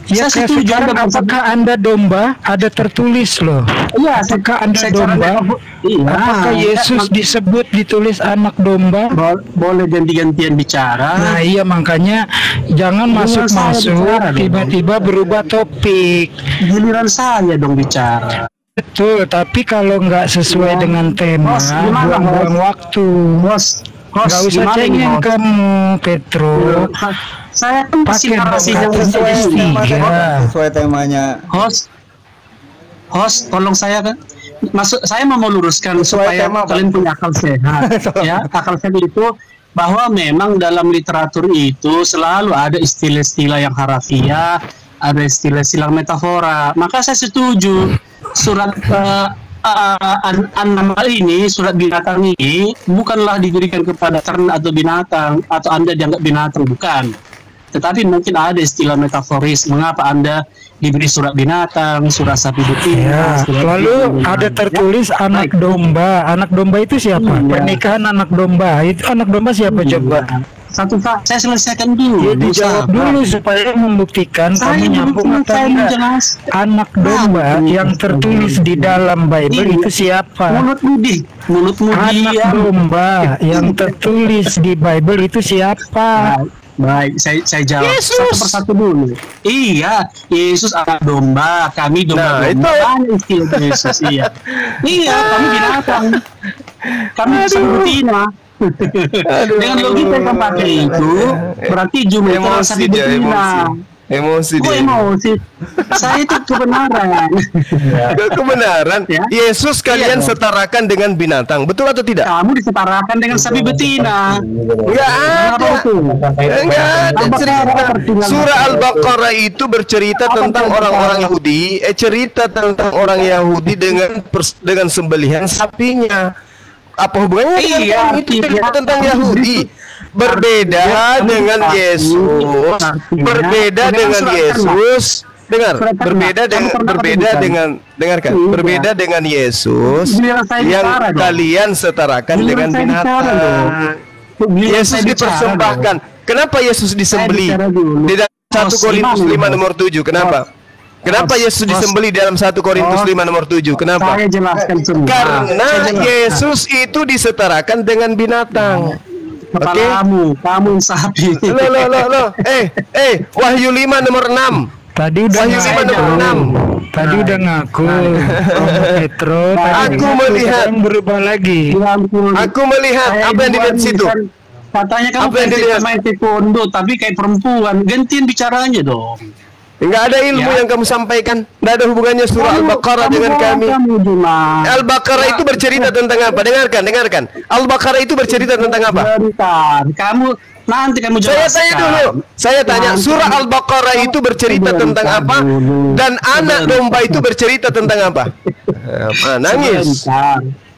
Ya, saya setuju. Apakah Anda domba? Ada tertulis loh. Iya. Apakah Anda domba? Iya. Apakah Yesus disebut ditulis anak domba? Boleh ganti-gantian bicara. Nah iya, makanya jangan masuk-masuk tiba-tiba berubah topik. Giliran saya dong bicara. Betul, tapi kalau nggak sesuai dengan tema, buang-buang waktu. Nggak usah cengeng kamu, Petro. Saya kan pakai sesuai temanya. Host, tolong saya kan. Saya mau meluruskan supaya kalian punya akal sehat. Ya, akal sehat itu bahwa memang dalam literatur itu selalu ada istilah-istilah yang harafiah, ada istilah-istilah metafora. Maka saya setuju surat An-Naml ini, surat binatang ini bukanlah diberikan kepada ternak atau binatang atau Anda dianggap binatang, bukan. Tetapi mungkin ada istilah metaforis mengapa Anda diberi surat binatang, surat sapi betina. Lalu ada tertulis anak domba. Anak domba itu siapa? Pernikahan anak domba. Itu anak domba siapa coba? Satu Pak, saya selesaikan dulu. Ya, dijawab dulu supaya membuktikan kamu nyambung atau enggak. Anak domba yang tertulis di dalam Bible itu siapa? Mulut mudi. Anak domba yang tertulis di Bible itu siapa? Baik, saya jawab Yesus. Satu persatu dulu. Iya, Yesus anak domba, kami domba-domba. Itu istilah Yesus, iya. Iya, kami binatang. Kami betina. Dengan logika yang pakai itu, berarti jumlah sapi betina. Emosi. Saya itu kebenaran. Kebenaran. Ya? Yesus kalian setarakan dengan binatang, betul atau tidak? Kamu disetarakan dengan sapi betina. Enggak ada cerita. Surah Al-Baqarah itu bercerita tentang orang-orang Yahudi, cerita tentang orang Yahudi dengan sembelihan sapinya. Apa hubungannya dengan itu tentang Yahudi? Berbeda dengan Yesus. Berbeda dengan Yesus. Berbeda dengan Yesus yang kalian setarakan dengan binatang. Yesus dipersembahkan. Kenapa Yesus disembeli? Di dalam 1 Korintus 5 nomor 7. Kenapa Yesus disembeli dalam 1 Korintus 5 nomor 7? Kenapa? Saya jelaskan semua. Karena Yesus itu disetarakan dengan binatang. Kepalamu, kamu sapi. Loh. Wahyu 5 nomor 6. Tadi udah Wahyu 5 nomor 6. Tadi udah ngaku. Petro. Aku melihat berubah lagi. Aku melihat apa yang dilihat situ. Katanya kamu pengen main taekwondo tapi kayak perempuan. Gantian bicaranya dong. Enggak ada ilmu yang kamu sampaikan. Enggak ada hubungannya surah Al-Baqarah dengan kami. Al-Baqarah itu bercerita tentang apa? Dengarkan. Al-Baqarah itu bercerita tentang apa? Kamu nanti kamu jelaskan. Saya tanya dulu. Saya tanya, surah Al-Baqarah itu bercerita tentang apa? Dan anak domba itu bercerita tentang apa? Nangis.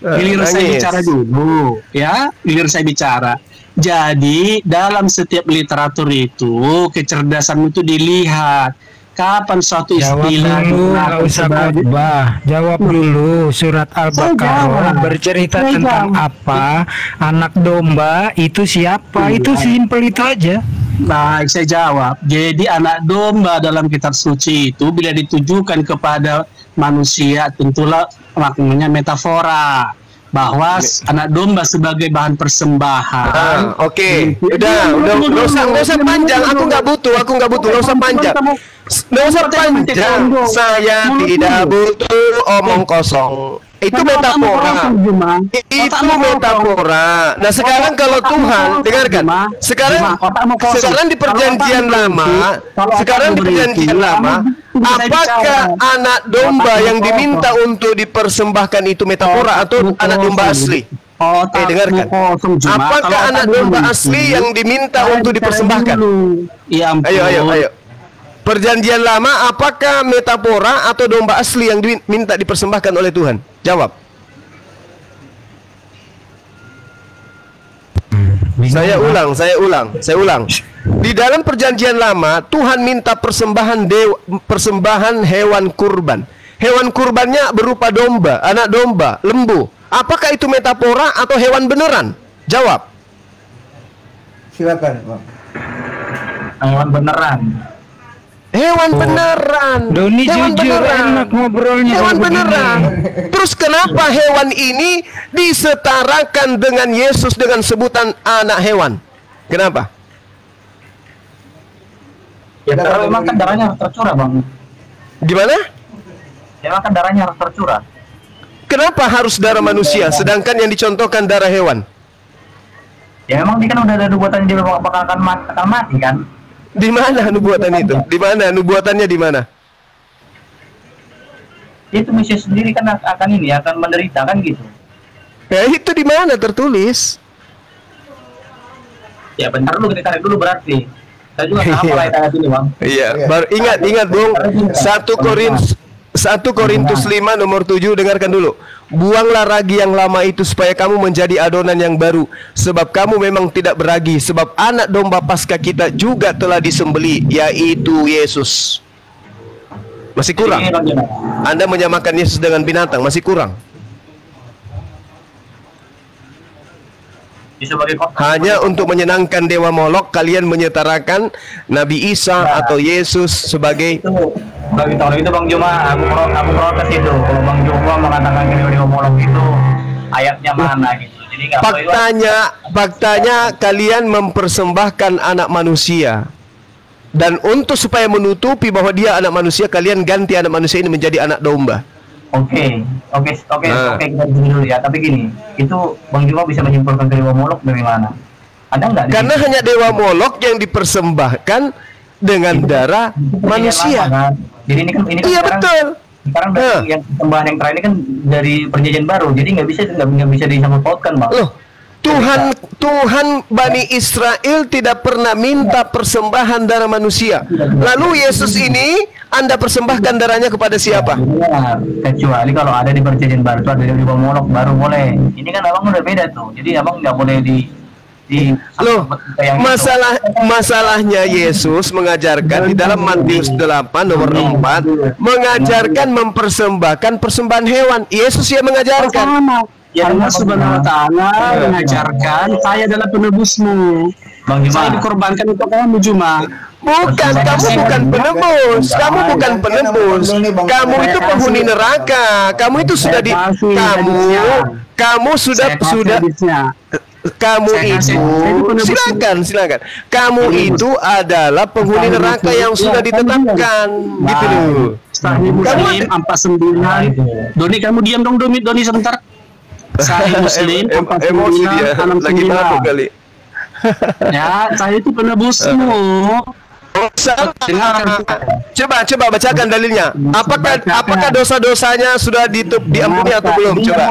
Giliran saya bicara dulu, ya. Giliran saya bicara. Jadi dalam setiap literatur itu kecerdasan itu dilihat. Kapan suatu istilah dulu, nggak usah khotbah. Jawab dulu. Surat Al-Baqarah bercerita tentang apa? Anak domba itu siapa? Itu simpel itu aja. Baik, saya jawab. Jadi anak domba dalam kitab suci itu bila ditujukan kepada manusia tentulah maknanya metafora. Bahwa anak domba sebagai bahan persembahan. Oke. Udah, nggak usah panjang. Aku nggak butuh. Nggak usah panjang. Saya tidak butuh omong kosong. Itu metafora. Nah sekarang kalau Tuhan, dengarkan. Sekarang di perjanjian lama, apakah anak domba yang diminta untuk dipersembahkan itu metafora atau anak domba asli? Dengarkan. Apakah anak domba asli yang diminta untuk dipersembahkan? Ayo. Perjanjian lama, apakah metafora atau domba asli yang diminta dipersembahkan oleh Tuhan? Jawab. Saya ulang. Di dalam perjanjian lama, Tuhan minta persembahan hewan kurban. Hewan kurbannya berupa domba, anak domba, lembu. Apakah itu metafora atau hewan beneran? Jawab. Silakan, Bang. Hewan beneran. Doni jujur, enak ngobrolnya. Hewan beneran. Terus kenapa hewan ini disetarakan dengan Yesus dengan sebutan anak hewan? Kenapa? Ya karena memang kan darahnya harus tercurah, Bang. Gimana? Ya memang kan darahnya harus tercurah. Kenapa harus darah manusia sedangkan yang dicontohkan darah hewan? Ya memang dia kan udah ada nubuatan dia bakal akan mati kan? Di mana nubuatan itu? Di mana nubuatannya di mana? Itu Mesias sendiri kan akan menderita kan gitu. Ya itu di mana tertulis? Ya bentar dulu kita tarik dulu berarti. Saya juga nggak hafal ayat ini, Bang. Iya, baru ingat Bung. 1 Korintus 5 nomor 7, dengarkan dulu. Buanglah ragi yang lama itu supaya kamu menjadi adonan yang baru, sebab kamu memang tidak beragi, sebab anak domba Paskah kita juga telah disembeli, yaitu Yesus. Masih kurang? Anda menyamakan Yesus dengan binatang, masih kurang? Hanya untuk menyenangkan dewa Molok, kalian menyetarakan Nabi Isa atau Yesus sebagai bagi tahun itu Bang Juma, aku protes itu. Kalau Bang Juma mengatakan dewa Molok itu ayatnya mana gitu. Jadi faktanya kalian mempersembahkan anak manusia. Dan untuk supaya menutupi bahwa dia anak manusia, kalian ganti anak manusia ini menjadi anak domba. Oke, kita dulu ya. Tapi gini, itu Bang Juma bisa menyimpulkan dewa Molok dari mana? Ada nggak? Karena hanya dewa Molok yang dipersembahkan dengan darah manusia. Lama, kan? Jadi ini kan iya sekarang, betul. Sekarang yang sembahan yang terakhir ini kan dari perjanjian baru, jadi nggak bisa disangkut pautkan, Bang. Loh, Tuhan Bani Israel tidak pernah minta persembahan darah manusia. Lalu Yesus ini Anda persembahkan darahnya kepada siapa? Benar. Kecuali kalau ada di perjanjian baru itu ada di bawah Molok baru boleh. Ini kan abang udah beda tuh. Jadi abang nggak boleh Loh, masalahnya Yesus mengajarkan di dalam Matius 8 nomor 4 mengajarkan mempersembahkan persembahan hewan. Yesus yang mengajarkan. Allah Subhanahu wa Ta'ala mengajarkan, saya adalah penebusmu. Saya dikorbankan untuk kamu, Juma. Bukan, kamu bukan penebus. Kamu bukan penebus. Kamu itu penghuni neraka. Kamu itu sudah kamu itu silakan. Kamu itu adalah penghuni neraka yang sudah ditetapkan. Gitu loh. Muslim 49. Doni, kamu diam dong, Doni sebentar. Saya Muslim 49 emosi dia lagi mabuk kali. Ya, saya itu penebusmu. Coba bacakan dalilnya. Apakah dosa-dosanya sudah diampuni atau belum? Coba.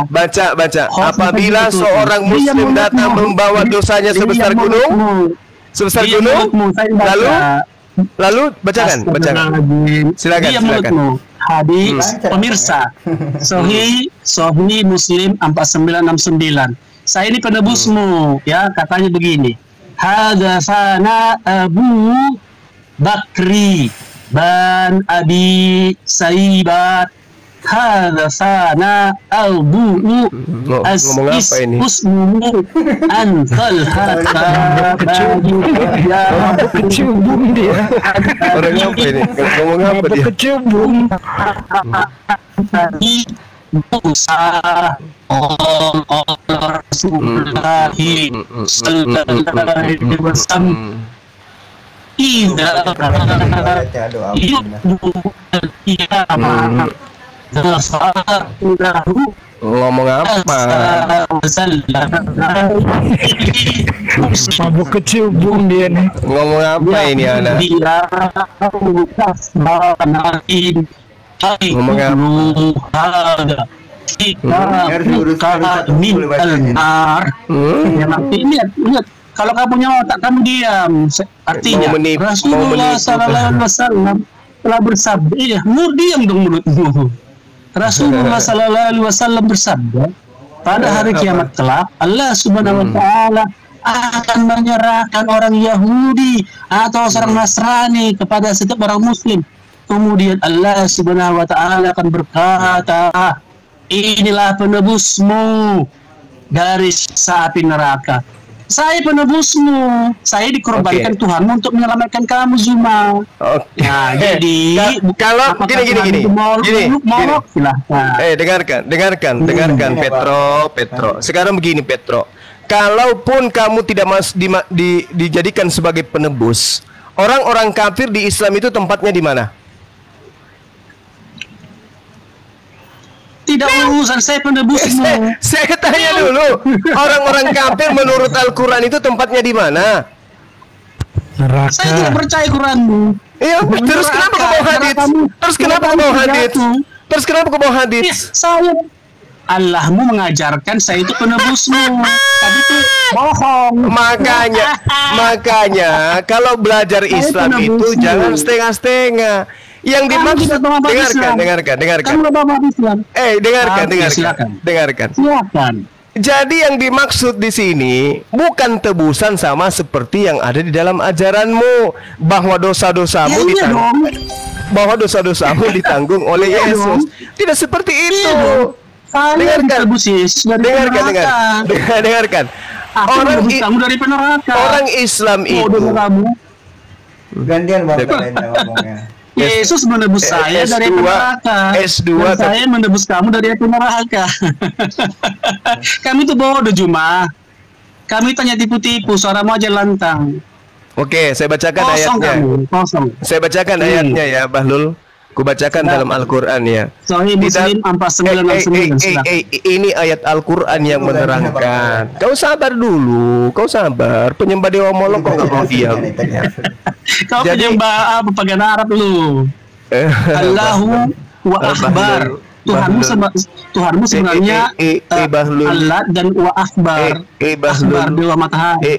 Baca. Apabila seorang muslim datang membawa dosanya sebesar gunung, lalu bacakan. Silakan. Hadis pemirsa Sahih Muslim 4969. Saya ini penebusmu, ya, katanya begini. Hadatsana Abu Bakri ban Abi Saibat. Hadatsana Abu Asis Usmu Antal Hatta Kecubung dia. Orang apa ini? Ngomong apa dia? Kecubung. Musa Rasulullah sallallahu alaihi wasallam Ngomong apa? Mabuk kecubung dia nih. Ngomong apa ini anak? Ngomong apa? Lihat, kalau kamu punya otak kamu diam. Artinya Rasulullah sallallahu alaihi wasallam telah bersabda, nur diam dong mulutmu. Rasulullah sallallahu alaihi wasallam bersabda, pada hari kiamat kelak Allah Subhanahu wa taala akan menyerahkan orang Yahudi atau orang Nasrani kepada setiap orang muslim. Kemudian Allah Subhanahu wa taala akan berkata, inilah penebusmu dari siksa api neraka. Saya penebusmu. Saya dikorbankan Tuhanmu untuk menyelamatkan kamu, Zuma. Nah, jadi kalau gini. Silahkan. Dengarkan Petro. Sekarang begini, Petro. Kalaupun kamu tidak dijadikan sebagai penebus, orang-orang kafir di Islam itu tempatnya di mana? Tidak urusan saya penebusmu. Saya tanya dulu, orang-orang kafir menurut Al-Quran itu tempatnya di mana? Neraka. Saya tidak percaya Quranmu. Iya, terus kenapa kau bawa hadits? Terus kenapa kau bawa hadits? Saya Allahmu mengajarkan saya itu penebusmu. Tadi itu bohong. Makanya kalau belajar Islam itu jangan setengah-setengah. Yang dimaksud dengarkan. Dengarkan. Silakan. Jadi yang dimaksud di sini bukan tebusan sama seperti yang ada di dalam ajaranmu, bahwa dosa-dosamu ditanggung oleh Yesus. Tidak seperti itu. Dengarkan. Orang Islam itu gantian ngomongnya. Yesus menebus saya dari neraka. S2 saya menebus kamu dari api neraka. Kami itu bodoh, Juma. Kami tanya tipu-tipu, suaramu aja lantang. Oke, saya bacakan ayatnya. Saya bacakan ayatnya ya, Bahlul. Kubacakan dalam Al-Quran ya. Sahih Muslim 4969. Ini ayat Al-Quran yang menerangkan. Kau sabar dulu, penyembah dewa Molok kok nggak mau diam. Kau penyembah pepagan Arab lu. Allahu wa Akbar. Tuhanmu sebenarnya Allah dan wa Akbar. Akbar dewa matahari.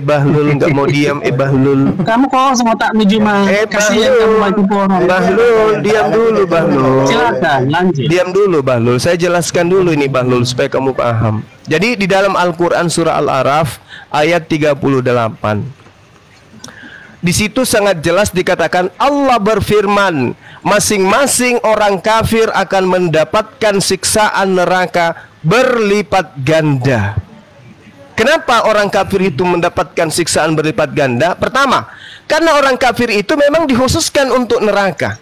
Bahlul nggak mau diam. Bahlul. Kamu kok sama tak Juma. Kasihan kamu lagi porong. Bahlul, diam dulu Bahlul. Silakan lanjut. Diam dulu Bahlul. Saya jelaskan dulu ini Bahlul supaya kamu paham. Jadi di dalam Al-Quran surah Al-Araf ayat 38. Di situ sangat jelas dikatakan Allah berfirman, masing-masing orang kafir akan mendapatkan siksaan neraka berlipat ganda. Kenapa orang kafir itu mendapatkan siksaan berlipat ganda? Pertama, karena orang kafir itu memang dikhususkan untuk neraka.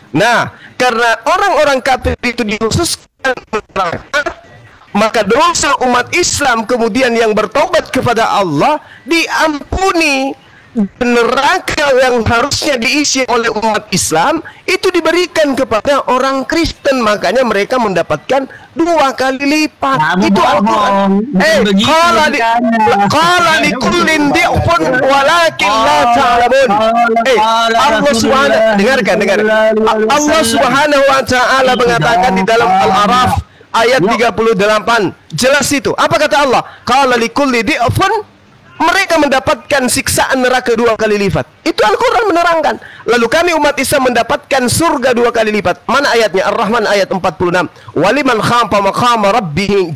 Nah, karena orang-orang kafir itu dikhususkan untuk neraka, maka dosa umat Islam kemudian yang bertobat kepada Allah diampuni neraka yang harusnya diisi oleh umat Islam itu diberikan kepada orang Kristen, makanya mereka mendapatkan 2 kali lipat. Itu Al-Quran. Qala likullin di'fun walakin la ta'lamun. Allah Subhanahu, dengarkan. Allah Subhanahu wa ta'ala mengatakan di dalam Al-Araf ayat 38, jelas itu. Apa kata Allah? Qala likulli di'fun, mereka mendapatkan siksaan neraka 2 kali lipat. Itu Al-Quran menerangkan. Lalu kami umat Islam mendapatkan surga 2 kali lipat. Mana ayatnya? Ar-Rahman ayat 46. Waliman khafa maqama rabbih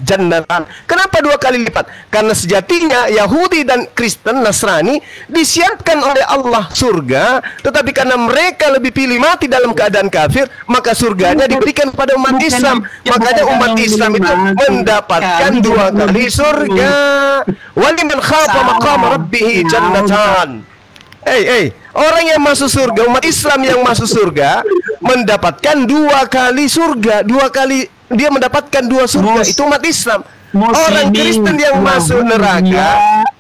jannatan. Kenapa 2 kali lipat? Karena sejatinya Yahudi dan Kristen Nasrani disiapkan oleh Allah surga, tetapi karena mereka lebih pilih mati dalam keadaan kafir, maka surganya diberikan kepada umat Islam. Makanya umat Islam itu mendapatkan 2 kali surga. Waliman khafa maqama rabbih jannatan. Orang yang masuk surga, umat Islam yang masuk surga mendapatkan 2 kali surga, 2 kali dia mendapatkan 2 surga. Itu umat Islam. Orang Kristen yang masuk neraka,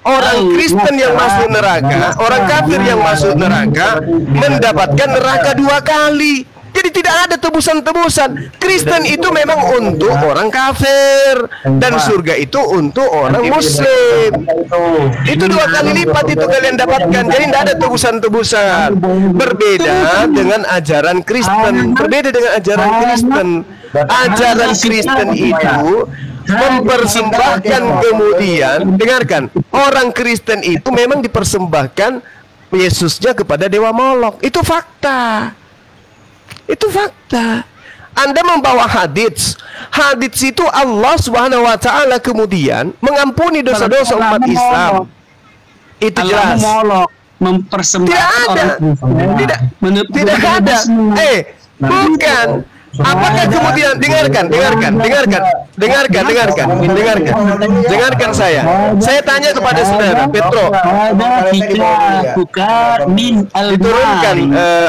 orang Kristen yang masuk neraka, orang kafir yang masuk neraka mendapatkan neraka 2 kali. Jadi tidak ada tebusan-tebusan. Kristen itu memang untuk orang kafir, dan surga itu untuk orang muslim. Itu 2 kali lipat itu kalian dapatkan. Jadi tidak ada tebusan-tebusan. Berbeda dengan ajaran Kristen. Berbeda dengan ajaran Kristen. Ajaran Kristen itu mempersembahkan, kemudian dengarkan, orang Kristen itu memang dipersembahkan Yesusnya kepada dewa Molok. Itu fakta. Itu fakta. Anda membawa hadits. Hadits itu Allah Subhanahu wa ta'ala kemudian mengampuni dosa-dosa umat Islam. Itu jelas. Tidak ada. Tidak ada. Bukan. Apakah kemudian dengarkan saya. Saya tanya kepada saudara Petro. Diturunkan,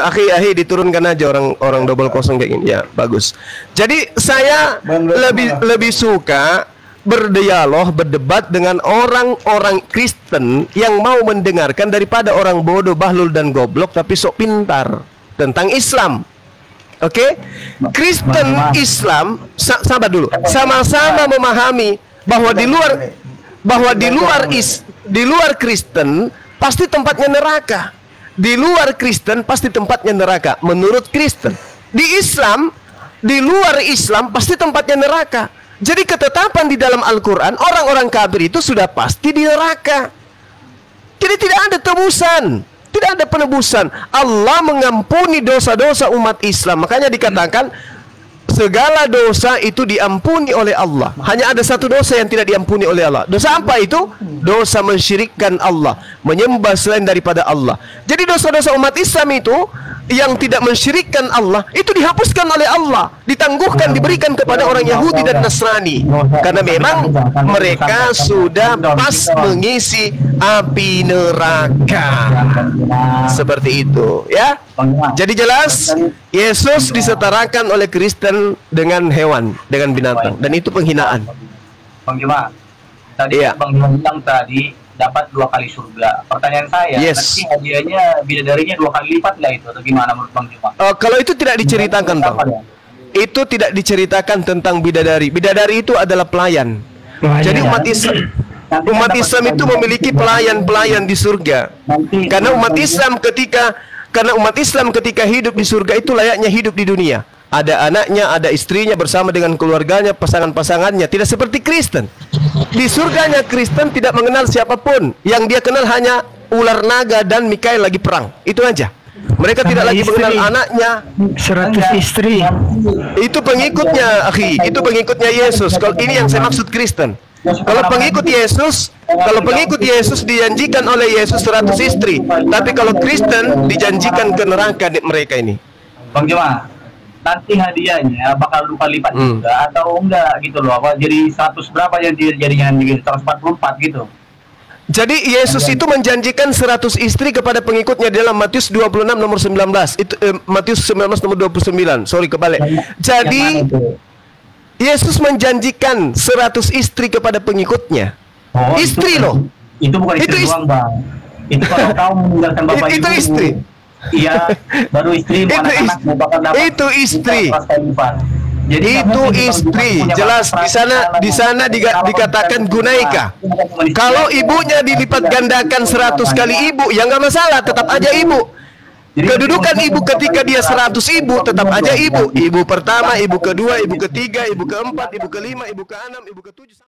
akhi diturunkan aja orang double kosong kayak gini. Ya, bagus. Jadi saya lebih suka berdialog, berdebat dengan orang-orang Kristen yang mau mendengarkan daripada orang bodoh, bahlul dan goblok tapi sok pintar tentang Islam. Oke, Kristen Islam sabar dulu, sama-sama memahami bahwa di luar Kristen pasti tempatnya neraka. Di luar Kristen pasti tempatnya neraka menurut Kristen. Di Islam, di luar Islam pasti tempatnya neraka. Jadi ketetapan di dalam Al-Quran, orang-orang kafir itu sudah pasti di neraka. Jadi tidak ada tebusan. Tidak ada penebusan. Allah mengampuni dosa-dosa umat Islam. Makanya dikatakan segala dosa itu diampuni oleh Allah. Hanya ada satu dosa yang tidak diampuni oleh Allah. Dosa apa itu? Dosa mensyirikkan Allah, menyembah selain daripada Allah. Jadi dosa-dosa umat Islam itu yang tidak mensyirikkan Allah itu dihapuskan oleh Allah, ditangguhkan, diberikan kepada orang Yahudi dan Nasrani. Karena memang mereka sudah pas mengisi api neraka. Seperti itu, ya. Jadi jelas Yesus disetarakan oleh Kristen dengan hewan, dengan binatang, dan itu penghinaan. Bang Juma, tadi Bang Juma bilang tadi dapat 2 kali surga. Pertanyaan saya, nanti hadiahnya bidadarinya 2 kali lipat lah itu, atau gimana menurut Bang Juma? Kalau itu tidak diceritakan, Bang. Itu tidak diceritakan tentang bidadari. Bidadari itu adalah pelayan. Jadi umat Islam itu memiliki pelayan-pelayan di surga. Karena umat Islam ketika hidup di surga itu layaknya hidup di dunia. Ada anaknya, ada istrinya bersama dengan keluarganya, pasangan-pasangannya. Tidak seperti Kristen. Di surganya Kristen tidak mengenal siapapun. Yang dia kenal hanya ular naga dan Mikael lagi perang. Itu aja. Mereka tidak lagi mengenal anaknya. 100 istri. Itu pengikutnya, akhi. Itu pengikutnya Yesus. Kalau ini yang saya maksud Kristen. Kalau pengikut Yesus dijanjikan oleh Yesus 100 istri. Tapi kalau Kristen dijanjikan ke neraka mereka ini. Bang Juma, nanti hadiahnya bakal 2 kali lipat juga atau enggak gitu loh? Apa jadi 100 berapa yang jadinya 144 gitu? Jadi Yesus itu menjanjikan 100 istri kepada pengikutnya dalam Matius 26 nomor 19. Itu Matius 19 nomor 29. Sorry kebalik. Jadi Yesus menjanjikan 100 istri kepada pengikutnya. Istri loh. Itu bukan istri doang, Bang. Itu kalau kau meninggalkan bapak Itu ibu. istri. Iya, baru istri, anak-anak mau bakal dapat. Itu istri. Jadi Itu istri. Jelas di sana dikatakan gunaika. Kalau ibunya dilipat gandakan 100 kali ibu, ya nggak masalah, tetap aja ibu. Kedudukan ibu ketika dia 100 ibu, tetap aja ibu. Ibu pertama, ibu kedua, ibu ketiga, ibu keempat, ibu kelima, ibu keenam, ibu ketujuh.